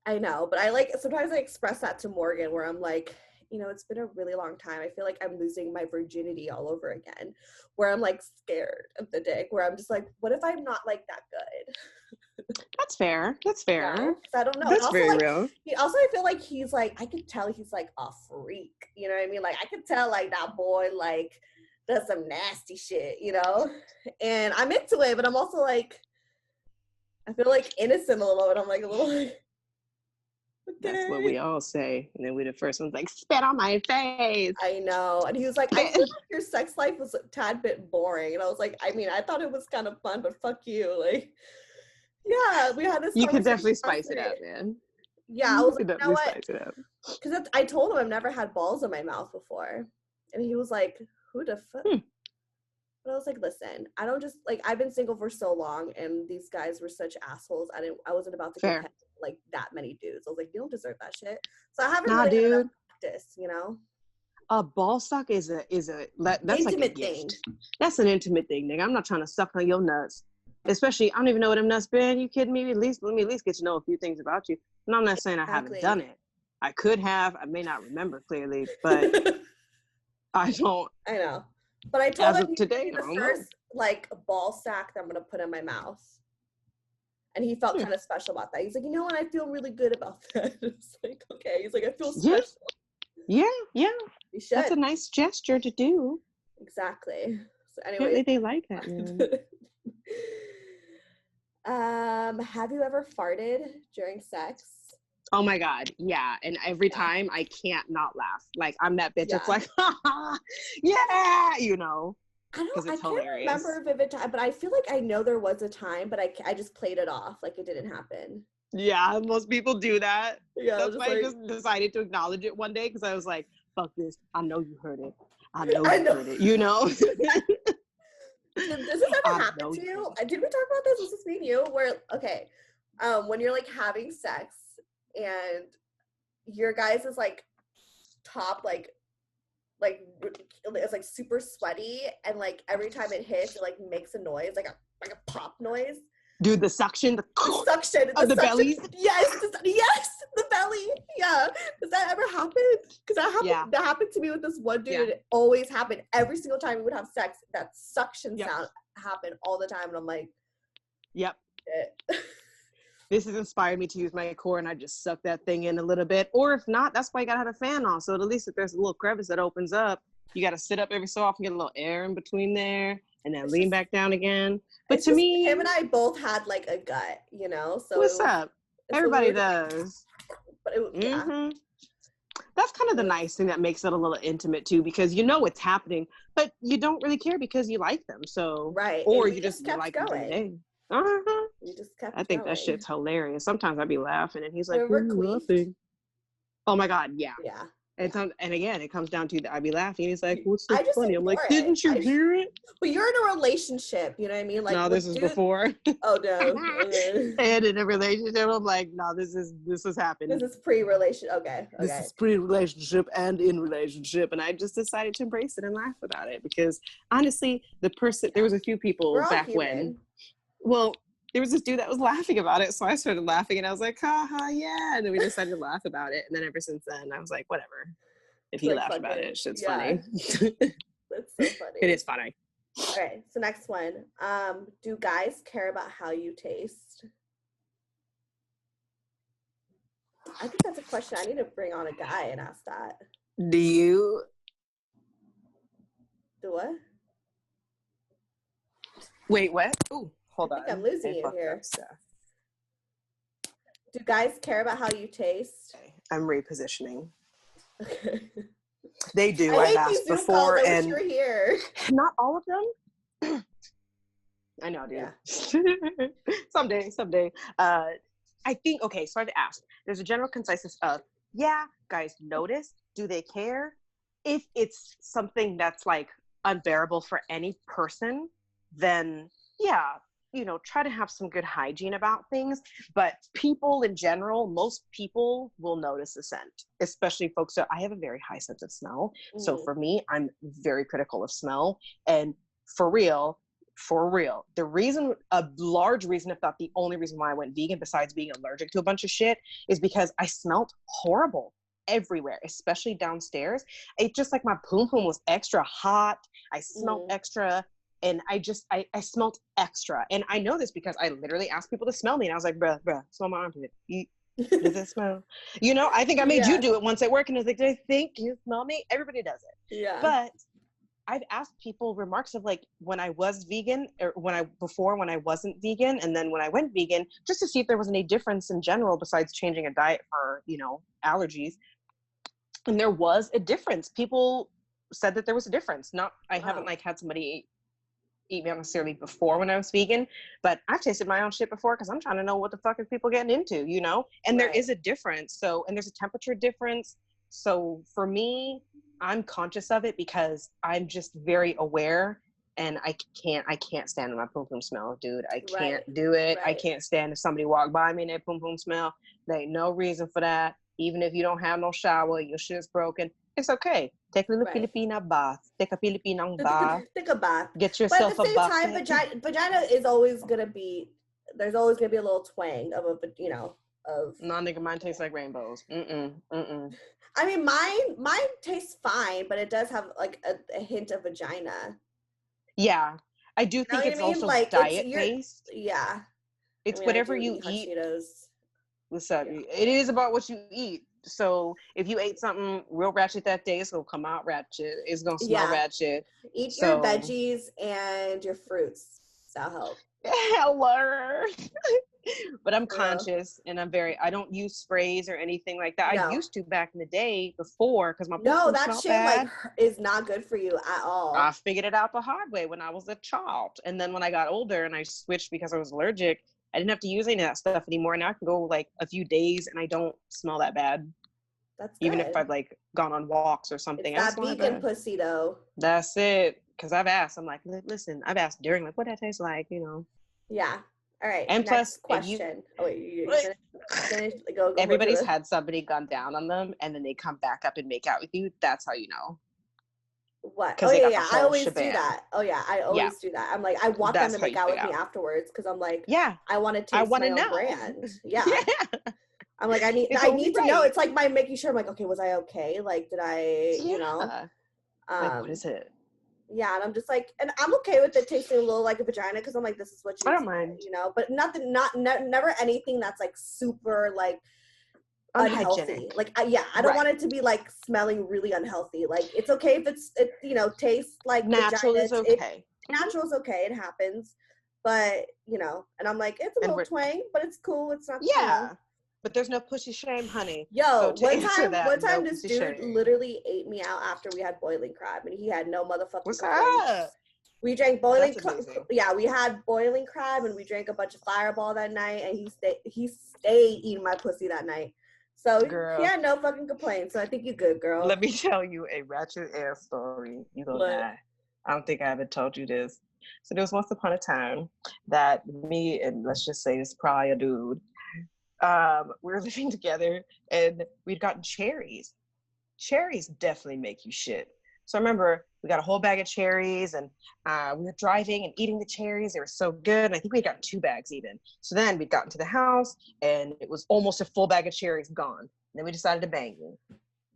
I know, but I like sometimes I express that to Morgan, where I'm like, you know, it's been a really long time. I feel like I'm losing my virginity all over again. Where I'm like scared of the dick. Where I'm just like, what if I'm not like that good? That's fair. That's fair. Yeah, I don't know. That's also, very like, real. I feel like he's like, I could tell he's like a freak. You know what I mean? Like I could tell like that boy like does some nasty shit, you know? And I'm into it, but I'm also like, I feel like innocent a little bit. I'm like a little like, okay. That's what we all say. And then we the first one's like, spit on my face. I know. And he was like, I feel like your sex life was a tad bit boring. And I was like, I mean, I thought it was kind of fun, but fuck you. Like, yeah, we had this. You could definitely spice it up, man. Yeah, I was like, you know what? Spice it up. Because I told him I've never had balls in my mouth before. And he was like, who the fuck? But I was like, listen, I don't just, like, I've been single for so long, and these guys were such assholes. I wasn't about to get like that many dudes. I was like, you don't deserve that shit. So I haven't really had enough practice, you know? A ball suck is a that's intimate like a thing. That's an intimate thing, nigga. I'm not trying to suck on your nuts. Especially, I don't even know what them nuts been. You kidding me? Let me at least get to know a few things about you. And I'm not saying I haven't done it. I could have. I may not remember clearly, but I don't. I know. But I told him today, the first like ball sack that I'm gonna put in my mouth. And he felt kind of special about that. He's like, you know what? I feel really good about that. It's like, okay. He's like, I feel special. Yeah. You should. That's a nice gesture to do. Exactly. So anyway, apparently they like that. Have you ever farted during sex? Oh my God, yeah. And every time I can't not laugh. Like I'm that bitch. It's like, yeah, you know. I can't remember a vivid time, but I feel like I know there was a time, but I just played it off like it didn't happen. Yeah, most people do that. Yeah, that's why I just decided to acknowledge it one day because I was like, fuck this. I know you heard it. I know you heard it. You know? Does this ever happen to you? Did we talk about this? Was this me and you? Where, okay, when you're like having sex and your guys is like top, like it's like super sweaty, and like every time it hits, it like makes a noise, like a pop noise. Dude, the suction of the belly. Yes, the belly. Yeah. Does that ever happen? Because that happened to me with this one dude. It always happened. Every single time we would have sex, that suction sound happened all the time. And I'm like, yep. This has inspired me to use my core, and I just suck that thing in a little bit. Or if not, that's why you gotta have a fan on. So at least if there's a little crevice that opens up, you gotta sit up every so often, get a little air in between there, and then lean back down again. But to me, him and I both had like a gut, you know. So what's up? Everybody does. But that's kind of the nice thing that makes it a little intimate too, because you know it's happening, but you don't really care because you like them. So right, or you just like them during the day. Uh-huh. We just kept I think that going. shit's hilarious. Sometimes I'd be laughing, and he's like, Remember nothing. Oh my God, yeah. Yeah. And again, it comes down to I'd be laughing. He's like, "What's so I just funny?" I'm like, ignore it. "Didn't you hear it?" But you're in a relationship, you know what I mean? Like, No, this is before. Oh no. Okay. And in a relationship, I'm like, "No, this has happened. This is pre-relation. Okay. This is pre-relationship and in relationship. And I just decided to embrace it and laugh about it because honestly, there was a few people We're all back human. when. Well, there was this dude that was laughing about it, so I started laughing, and I was like, "Ha ha, yeah!" And then we decided to laugh about it, and then ever since then, I was like, "Whatever." If he Like, laughs fuck about it. it, shit's Yeah. funny. That's so funny. It is funny. All right. So next one. Do guys care about how you taste? I think that's a question I need to bring on a guy and ask that. Do you? Do what? Wait, what? Ooh, hold on. I think I'm losing you here. Do guys care about how you taste? Okay, I'm repositioning. Okay. They do. I I've hate asked these Zoom before, calls. I wish and you were here. Not all of them. I know, dude. Yeah. Someday. I think, okay, so I've asked. There's a general consensus of, yeah, guys notice. Do they care? If it's something that's like unbearable for any person, then yeah, try to have some good hygiene about things. But people in general, most people will notice the scent, especially folks that I have a very high sense of smell. So for me, I'm very critical of smell. And for real, a large reason, if not the only reason why I went vegan, besides being allergic to a bunch of shit, is because I smelled horrible everywhere, especially downstairs. It's just like my poom poom was extra hot. I smelled extra. And I smelled extra. And I know this because I literally asked people to smell me. And I was like, bruh, smell my armpit. Does it smell? I think I made you do it once at work. And I was like, do you think you smell me? Everybody does it. Yeah. But I've asked people remarks of like when I was vegan or when I wasn't vegan. And then when I went vegan, just to see if there was any difference in general besides changing a diet for, allergies. And there was a difference. People said that there was a difference. I haven't like had somebody eat me out necessarily before when I was vegan, but I've tasted my own shit before because I'm trying to know what the fuck is people getting into, and there is a difference. So, and there's a temperature difference. So for me, I'm conscious of it because I'm just very aware, and I can't stand my poom poom smell, dude. I can't do it. I can't stand if somebody walk by me and that poom poom smell. There ain't no reason for that. Even if you don't have no shower, your shit's broken. It's okay. Take a little Filipina bath. Take a Filipinang bath. Take a bath. Get yourself but at the a same bucket. time, vagina is always gonna be. There's always gonna be a little twang of of. No, nigga, mine tastes like rainbows. I mean, mine tastes fine, but it does have like a hint of vagina. Yeah, I do think it's also like, diet based. Yeah, it's whatever you eat. Cheetos. What's up? Yeah. It is about what you eat. So if you ate something real ratchet that day, it's gonna come out ratchet. It's gonna smell ratchet. Eat your veggies and your fruits. That'll help. Hello. But I'm conscious, and I don't use sprays or anything like that. I used to back in the day before because my that shit bad. Is not good for you at all. I figured it out the hard way when I was a child, and then when I got older and I switched because I was allergic, I didn't have to use any of that stuff anymore. Now I can go like a few days and I don't smell that bad. That's even good. if I've like gone on walks or something. It's that vegan pussy though. That's it. Because I've asked. I'm like, listen. I've asked during like what that tastes like, Yeah. All right. And next plus, question. You finish, go everybody's had somebody gone down on them, and then they come back up and make out with you. That's how you know. What? Oh yeah. I always do that. Oh yeah, I always do that. I'm like, I want them to make out with me afterwards because I'm like, I want to taste my own brand. Yeah. I'm like, I need to know. It's like my making sure. I'm like, okay, was I okay? Like, did I? Like, what is it? Yeah, and I'm just like, and I'm okay with it tasting a little like a vagina because I'm like, this is what you. I don't mind, but never anything that's like super like unhealthy. Like, I don't want it to be like smelling really unhealthy. Like, it's okay if it tastes like natural vagina. is okay. Natural is okay. It happens, but and I'm like, it's a little twang, but it's cool. It's not. But there's no pussy shame, honey. Yo, one time this dude literally ate me out after we had boiling crab, and he had no motherfucking complaints. We drank boiling That's amazing. yeah, we had boiling crab and we drank a bunch of Fireball that night, and he stayed eating my pussy that night. So Girl. he had no fucking complaints. So I think you good, girl. Let me tell you a ratchet ass story. You gonna die. I don't think I ever told you this. So there was once upon a time that me and let's just say it's probably a dude, we were living together and we'd gotten cherries. Cherries definitely make you shit. So I remember we got a whole bag of cherries and we were driving and eating the cherries. They were so good. And I think we got 2 bags even. So then we'd gotten to the house and it was almost a full bag of cherries gone. And then we decided to bang you.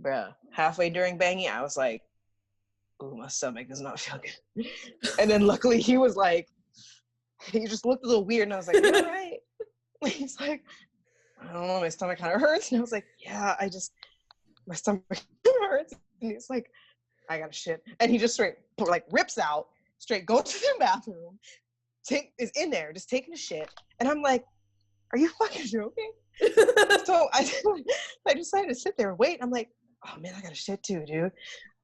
Bruh, halfway during banging, I was like, ooh, my stomach does not feel good. And then luckily he was like, he just looked a little weird and I was like, you all right? He's like, I don't know, my stomach kind of hurts. And I was like, yeah, my stomach hurts. And he's like, I gotta shit. And he just straight like rips out, straight goes to the bathroom, is in there, just taking a shit. And I'm like, are you fucking joking? So I decided to sit there and wait. I'm like, oh man, I gotta shit too, dude.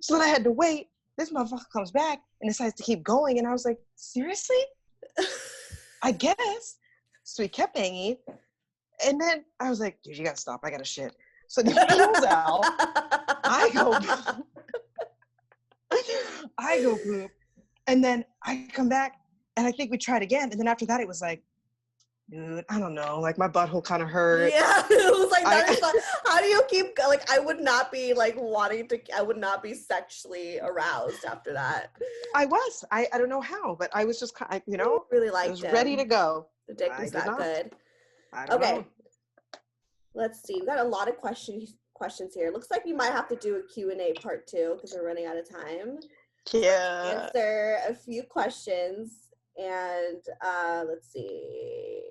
So then I had to wait. This motherfucker comes back and decides to keep going. And I was like, seriously? I guess. So he kept hanging. And then I was like, dude, you gotta stop. I gotta shit. So he peels out. I go poop. And then I come back and I think we tried again. And then after that, it was like, dude, I don't know. Like my butthole kind of hurt. Yeah, it was like, that is fun. How do you keep, like, I would not be like I would not be sexually aroused after that. I don't know how, but I was just, you know, really liked I was ready to go. The dick was that good. I don't know. Let's see. We've got a lot of questions here. Looks like we might have to do a Q&A part 2 because we're running out of time. Yeah. Answer a few questions and let's see.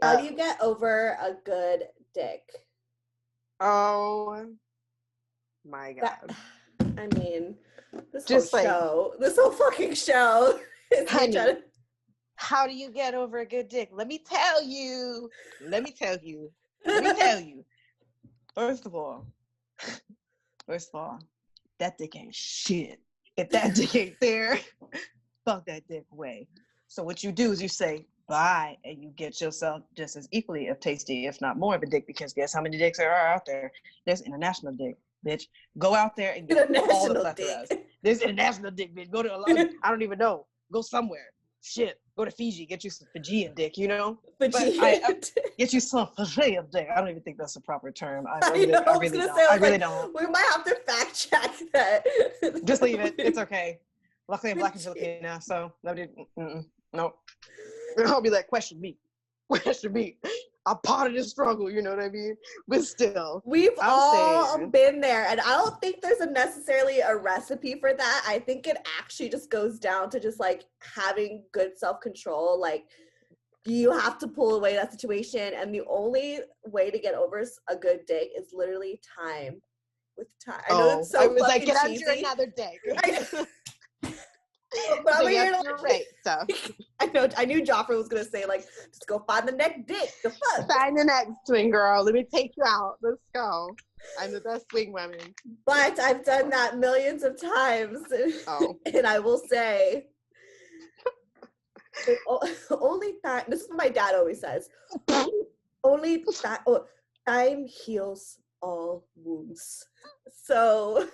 How do you get over a good dick? Oh my God. I mean, this whole fucking show. Honey, how do you get over a good dick? Let me tell you. First of all, that dick ain't shit. If that dick ain't there, fuck that dick away. So what you do is you say bye, and you get yourself just as equally of tasty, if not more of a dick, because guess how many dicks there are out there? There's international dick, bitch. Go out there and get all the plethoras. There's international dick, bitch. Go to I don't even know. Go somewhere. Shit. Go to Fiji. Get you some Fijian dick, you know? Get you some Fijian dick. I don't even think that's a proper term. I really don't. We might have to fact check that. Just leave it. It's okay. Luckily, I'm Black and Filipino, so no. I'll be like, question me. I'm part of this struggle, you know what I mean? But still. We've all been there, and I don't think there's necessarily a recipe for that. I think it actually just goes down to just like having good self-control. Like you have to pull away that situation, and the only way to get over a good dick is literally time. With time. I know it's so I was like, get out your another dick. But so yes, you're right. So I knew Jafra was gonna say like, just go find the next dick. The fuck. Find the next swing girl. Let me take you out. Let's go. I'm the best swing woman. But I've done that millions of times. Oh. And I will say, only time. This is what my dad always says. Only time heals all wounds. So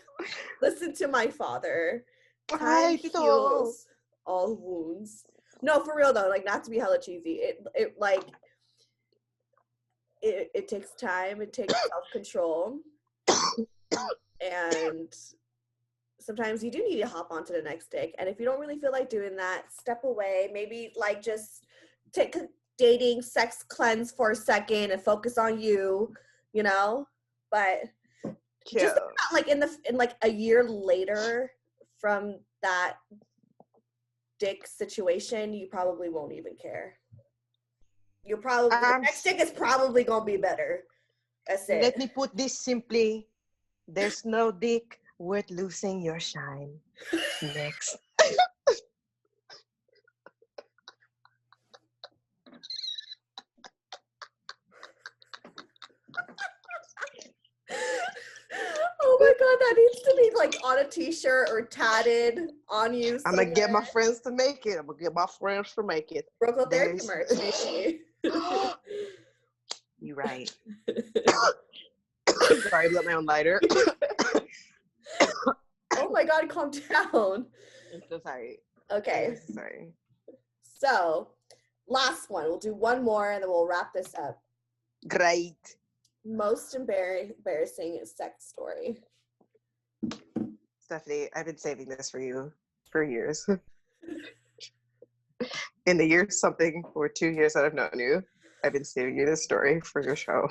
listen to my father. Time heals all wounds. No, for real though, like not to be hella cheesy. It takes time, it takes self-control. And sometimes you do need to hop onto the next dick. And if you don't really feel like doing that, step away. Maybe like just take a dating sex cleanse for a second and focus on you, you know? But just like in like a year later from that dick situation, you probably won't even care. You'll probably the next dick is probably gonna be better. That's it. Let me put this simply: there's no dick worth losing your shine. Next. Oh my god, that needs to be like on a t-shirt or tatted on you. I'm gonna get my friends to make it. Broco therapy merch, maybe. You right. Sorry, I blew up my own lighter. Oh my God, calm down. I'm so sorry. Okay. I'm sorry. So, last one. We'll do one more and then we'll wrap this up. Great. Most embarrassing sex story. Stephanie, I've been saving this for you for years. In the year something or 2 years that I've known you, I've been saving you this story for your show.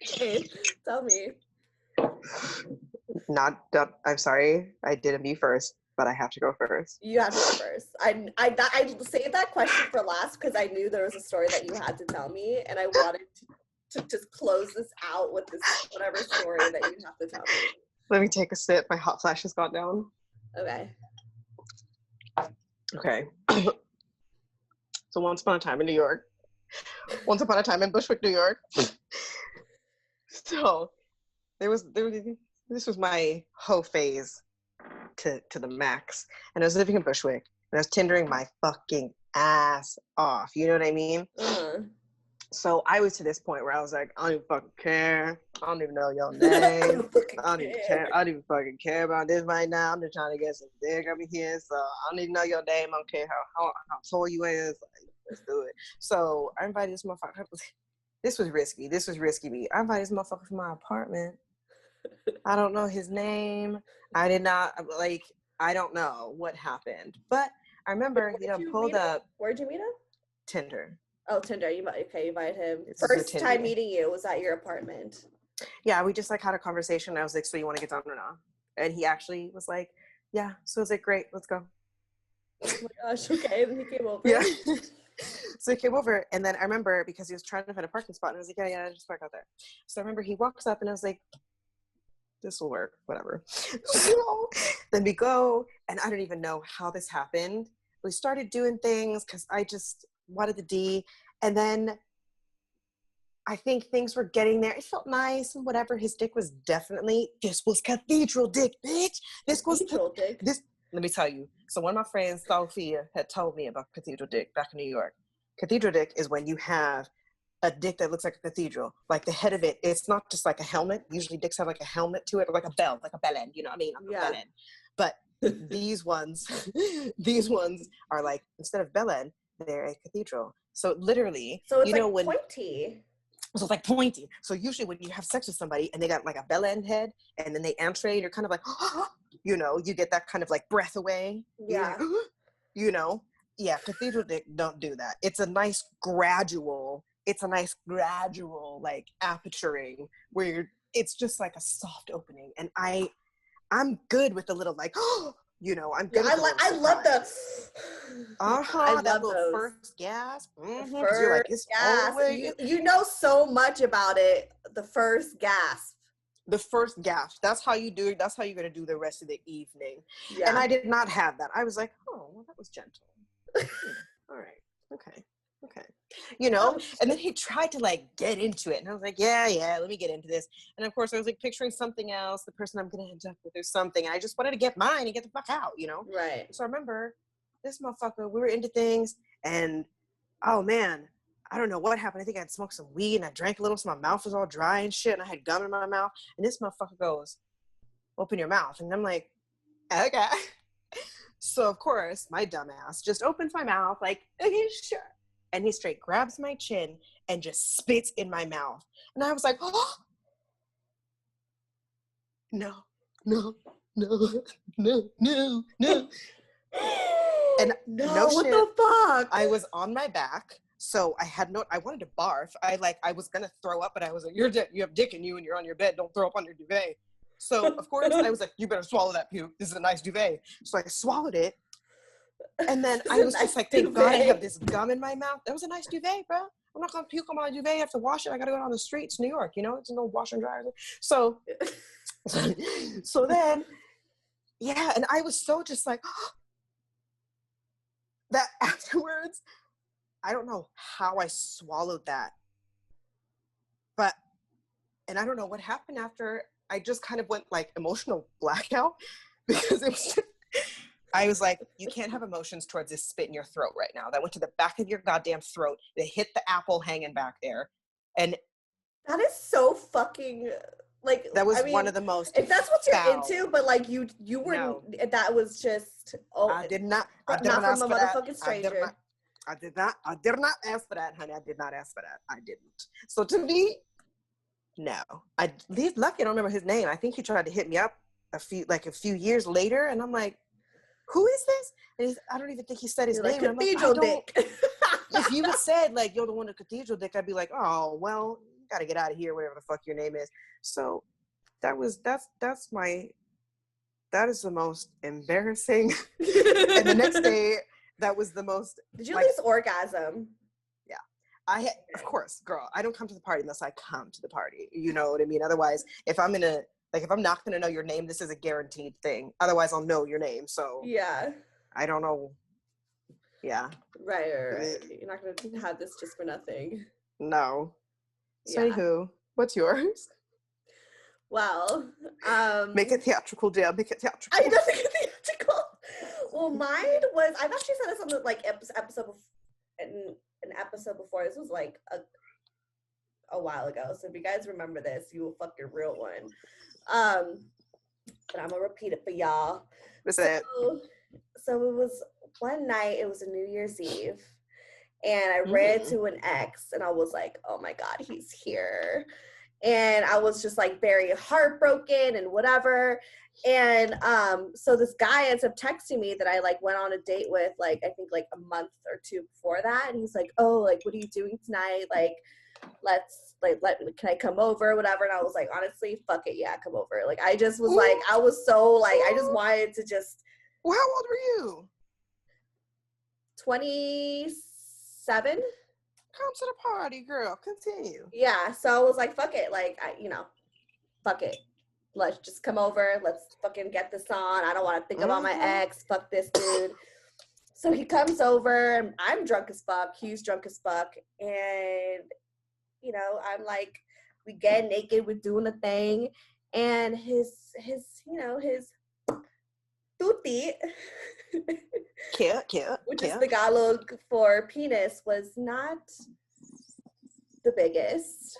Okay, tell me. I'm sorry, I did me first, but I have to go first. You have to go first. I saved that question for last because I knew there was a story that you had to tell me, and I wanted to just close this out with this whatever story that you have to tell me. Let me take a sip. My hot flash has gone down. Okay. Okay. So once upon a time in New York. Once upon a time in Bushwick, New York. So this was my hoe phase to the max. And I was living in Bushwick and I was Tindering my fucking ass off. You know what I mean? Uh-huh. So I was to this point where I was like, I don't even fucking care. I don't even know your name. I don't even care. I don't even fucking care about this right now. I'm just trying to get some dick over here. So I don't even know your name. I don't care how tall you is. Like, let's do it. So I invited this motherfucker. This was risky. Me. I invited this motherfucker to my apartment. I don't know his name. I don't know what happened. But I remember, pulled up. Where'd you meet him? Tinder. Oh, Tinder. You invited him. It's First time meeting you was at your apartment. Yeah, we just had a conversation. I was like, so you want to get down or not? And he actually was like, yeah. So I was like, great, let's go. Oh my gosh, okay. And he came over. Yeah. So he came over, and then I remember because he was trying to find a parking spot, and I was like, yeah, just park out there. So I remember he walks up, and I was like, this will work, whatever. So then we go, and I don't even know how this happened. We started doing things because I just wanted the D, and then I think things were getting there. It felt nice and whatever. His dick was this was cathedral dick, bitch. This was cathedral dick. Let me tell you. So one of my friends, Sophia, had told me about cathedral dick back in New York. Cathedral dick is when you have a dick that looks like a cathedral. Like the head of it, it's not just like a helmet. Usually dicks have like a helmet to it or like a bell end. You know what I mean? A bell end. But these ones are like, instead of bell end, they're a cathedral. So literally, so it's pointy. So it's like pointy. So usually when you have sex with somebody and they got like a bell end head and then they entree, you're kind of like, you get that kind of like breath away. Yeah. Yeah, cathedral dick don't do that. It's a nice gradual like aperturing where it's just like a soft opening. And I'm good with the little like, I'm good. Yeah, I love the. I love those. First gasp. Mm-hmm. You're like, it's gasp. You know so much about it. The first gasp. The first gasp. That's how you do it. That's how you're gonna do the rest of the evening. Yeah. And I did not have that. I was like, oh, well, that was gentle. All right. Okay. And then he tried to like get into it, and I was like, yeah, let me get into this. And of course I was like picturing something else, the person I'm gonna end up with or something, and I just wanted to get mine and get the fuck out, Right. So I remember this motherfucker, we were into things, and oh man, I don't know what happened. I think I had smoked some weed and I drank a little, so my mouth was all dry and shit, and I had gum in my mouth, and this motherfucker goes, open your mouth. And I'm like, okay. So of course my dumbass just opens my mouth like, okay, sure. And he straight grabs my chin and just spits in my mouth. And I was like, oh, no. And no what shit, the fuck? I was on my back, so I wanted to barf. I was gonna throw up, but I was like, you have dick in you and you're on your bed, don't throw up on your duvet. So of course I was like, you better swallow that puke. This is a nice duvet. So I swallowed it. And then I was just like, thank God I have this gum in my mouth. That was a nice duvet, bro. I'm not gonna puke on my duvet. I have to wash it. I gotta go down the streets, New York, it's no wash and dry. So then, yeah, and I was so just like, that afterwards, I don't know how I swallowed that. And I don't know what happened after. I just kind of went like emotional blackout because it was I was like, you can't have emotions towards this spit in your throat right now. That went to the back of your goddamn throat. They hit the apple hanging back there. And that is so fucking like that was I mean, one of the most if that's what you're foul. into, but like you were No. that was just I did not not ask from a for that. motherfucking stranger. I did not ask for that, honey. I did not ask for that. I didn't. So to me, no. He's lucky I don't remember his name. I think he tried to hit me up a few years later, and I'm like, who is this? And I don't even think he said his You're name. like, And I'm like, cathedral dick. if you had said like, you're the one with cathedral dick, I'd be like, oh well, you gotta get out of here, whatever the fuck your name is. So that is the most embarrassing. And the next day, that was the most. Did you lose orgasm? Yeah, of course, girl. I don't come to the party unless I come to the party. You know what I mean? Otherwise, if I'm not gonna know your name, this is a guaranteed thing. Otherwise, I'll know your name. So Yeah. I don't know. Yeah. Right. You're not gonna have this just for nothing. No. So Yeah. anywho, what's yours? Well, Make it theatrical, dear. Make it theatrical. I don't think it's theatrical. Well, mine was. I've actually said this on the like episode an episode before. This was like a while ago. So if you guys remember this, you will fuck your real one. But I'm gonna repeat it for y'all. What's that? So it was one night. It was a New Year's Eve, and I ran to an ex, and I was like, "Oh my God, he's here." And I was just like very heartbroken and whatever. And so this guy ends up texting me that I like went on a date with like I think like a month or two before that. And he's like, "Oh, like what are you doing tonight? Like can I come over? Whatever." And I was like, honestly, fuck it, yeah, come over. Like I just was like, I was so like I just wanted to just. Well, how old were you? 27. Come to the party, girl. Continue. Yeah, so I was like, fuck it, like fuck it. Let's just come over. Let's fucking get this on. I don't want to think about my ex. Fuck this dude. So he comes over, and I'm drunk as fuck. He's drunk as fuck, and I'm like, we get naked, we're doing the thing, and his tutti, Cute. which is Tagalog for penis, was not the biggest.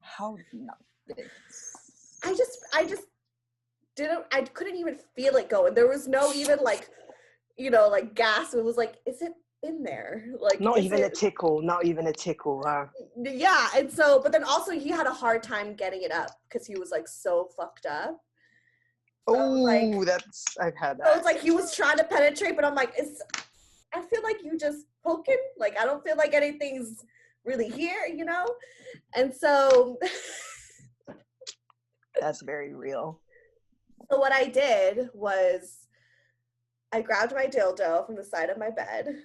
How not big? I just didn't. I couldn't even feel it going. There was no even like gas. It was like, is it in there? Like Not even a tickle. Yeah, and so, but then also he had a hard time getting it up because he was like so fucked up. So I've had that. So it's like he was trying to penetrate, but I'm like, I feel like you just poking. Like I don't feel like anything's really here, And so that's very real. So what I did was I grabbed my dildo from the side of my bed.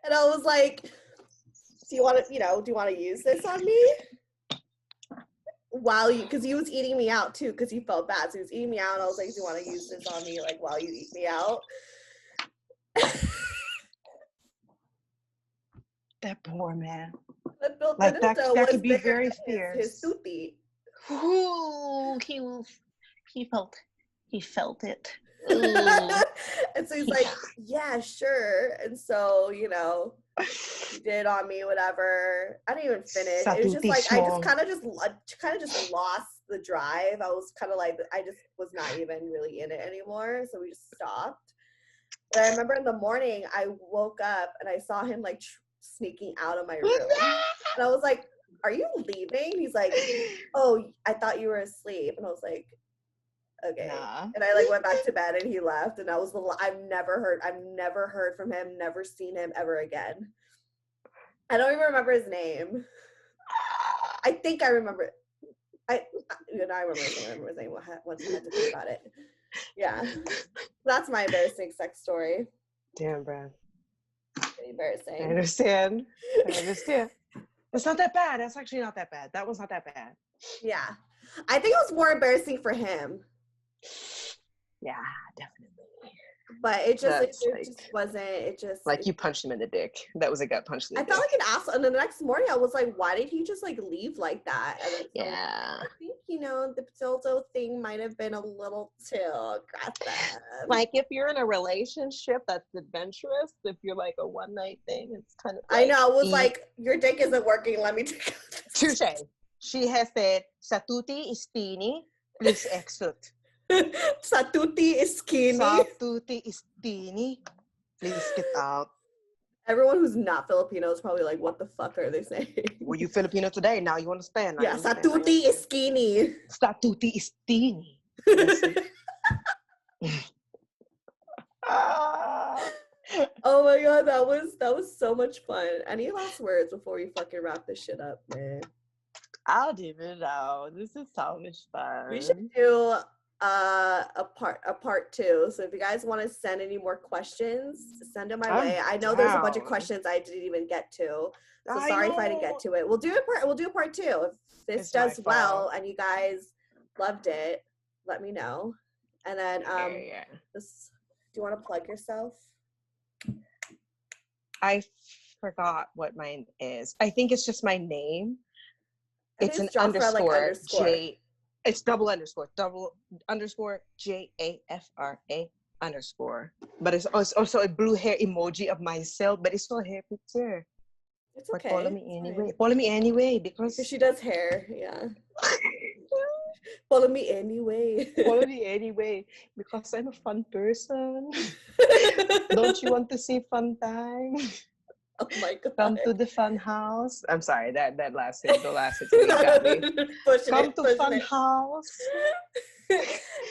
And I was like, do you want to use this on me? Because he was eating me out too, because he felt bad. So he was eating me out, and I was like, do you want to use this on me, like, while you eat me out? That poor man. That could be very fierce. His tutti. Ooh, he felt it. And so he's like, yeah, sure. And so, he did on me, whatever. I didn't even finish. It was just like, I just kind of just lost the drive. I was kind of like, I just was not even really in it anymore. So we just stopped. But I remember in the morning, I woke up and I saw him like sneaking out of my room. And I was like, are you leaving? He's like, oh, I thought you were asleep. And I was like, okay. Nah. And I like went back to bed and he left. And I've never heard from him, never seen him ever again. I don't even remember his name. I think I remember. I remember his name. Once I had to think about it. Yeah. That's my embarrassing sex story. Damn, Brad. Pretty embarrassing. I understand. It's not that bad. That's actually not that bad. That was not that bad. Yeah. I think it was more embarrassing for him. Yeah, definitely. But it That's just wasn't. It just like you punched him in the dick. That was a gut punch. I felt like an asshole. And then the next morning, I was like, "Why did he just like leave like that?" And then Yeah. I think the dildo thing might have been a little too aggressive. Like if you're in a relationship that's adventurous, if you're like a one night thing, it's kind of. I know. I was like, "Your dick isn't working. Let me take it." Touche. She has said, "Satuti is teeny. Please exit." Satuti is skinny. Satuti is teeny. Please get out. Everyone who's not Filipino is probably like, "What the fuck are they saying?" Were you Filipino today? Now you understand. Yeah, Satuti is skinny. Satuti is teeny. Oh my god, that was so much fun. Any last words before we fucking wrap this shit up, man? I'll do it out. This is so much fun. We should do a part 2. So if you guys want to send any more questions, send them my way. I know there's a bunch of questions I didn't even get to. So sorry if I didn't get to it. We'll do a part 2. If this does well and you guys loved it, let me know. And then do you want to plug yourself? I forgot what mine is. I think it's just my name. It's an Jafra, underscore, like J. It's double underscore Jafra underscore. But it's also a blue hair emoji of myself, but it's not a hair picture. It's okay. But follow me anyway. Follow me anyway because she does hair. Yeah. Follow me anyway. Follow me anyway because I'm a fun person. Don't you want to see fun time? Oh my god! Come to the fun house. I'm sorry, that last hit, the last hit got me. Come to fun house.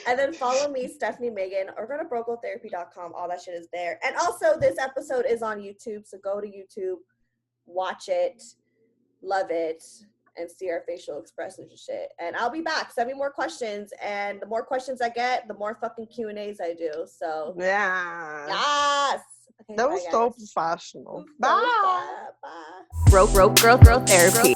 And then follow me, Stephanie Megan, or go to brocotherapy.com. All that shit is there. And also, this episode is on YouTube, so go to YouTube, watch it, love it, and see our facial expressions and shit. And I'll be back. Send me more questions, and the more questions I get, the more fucking Q&As I do. So yeah. Yes. Okay, that was so professional. Bye. Growth therapy.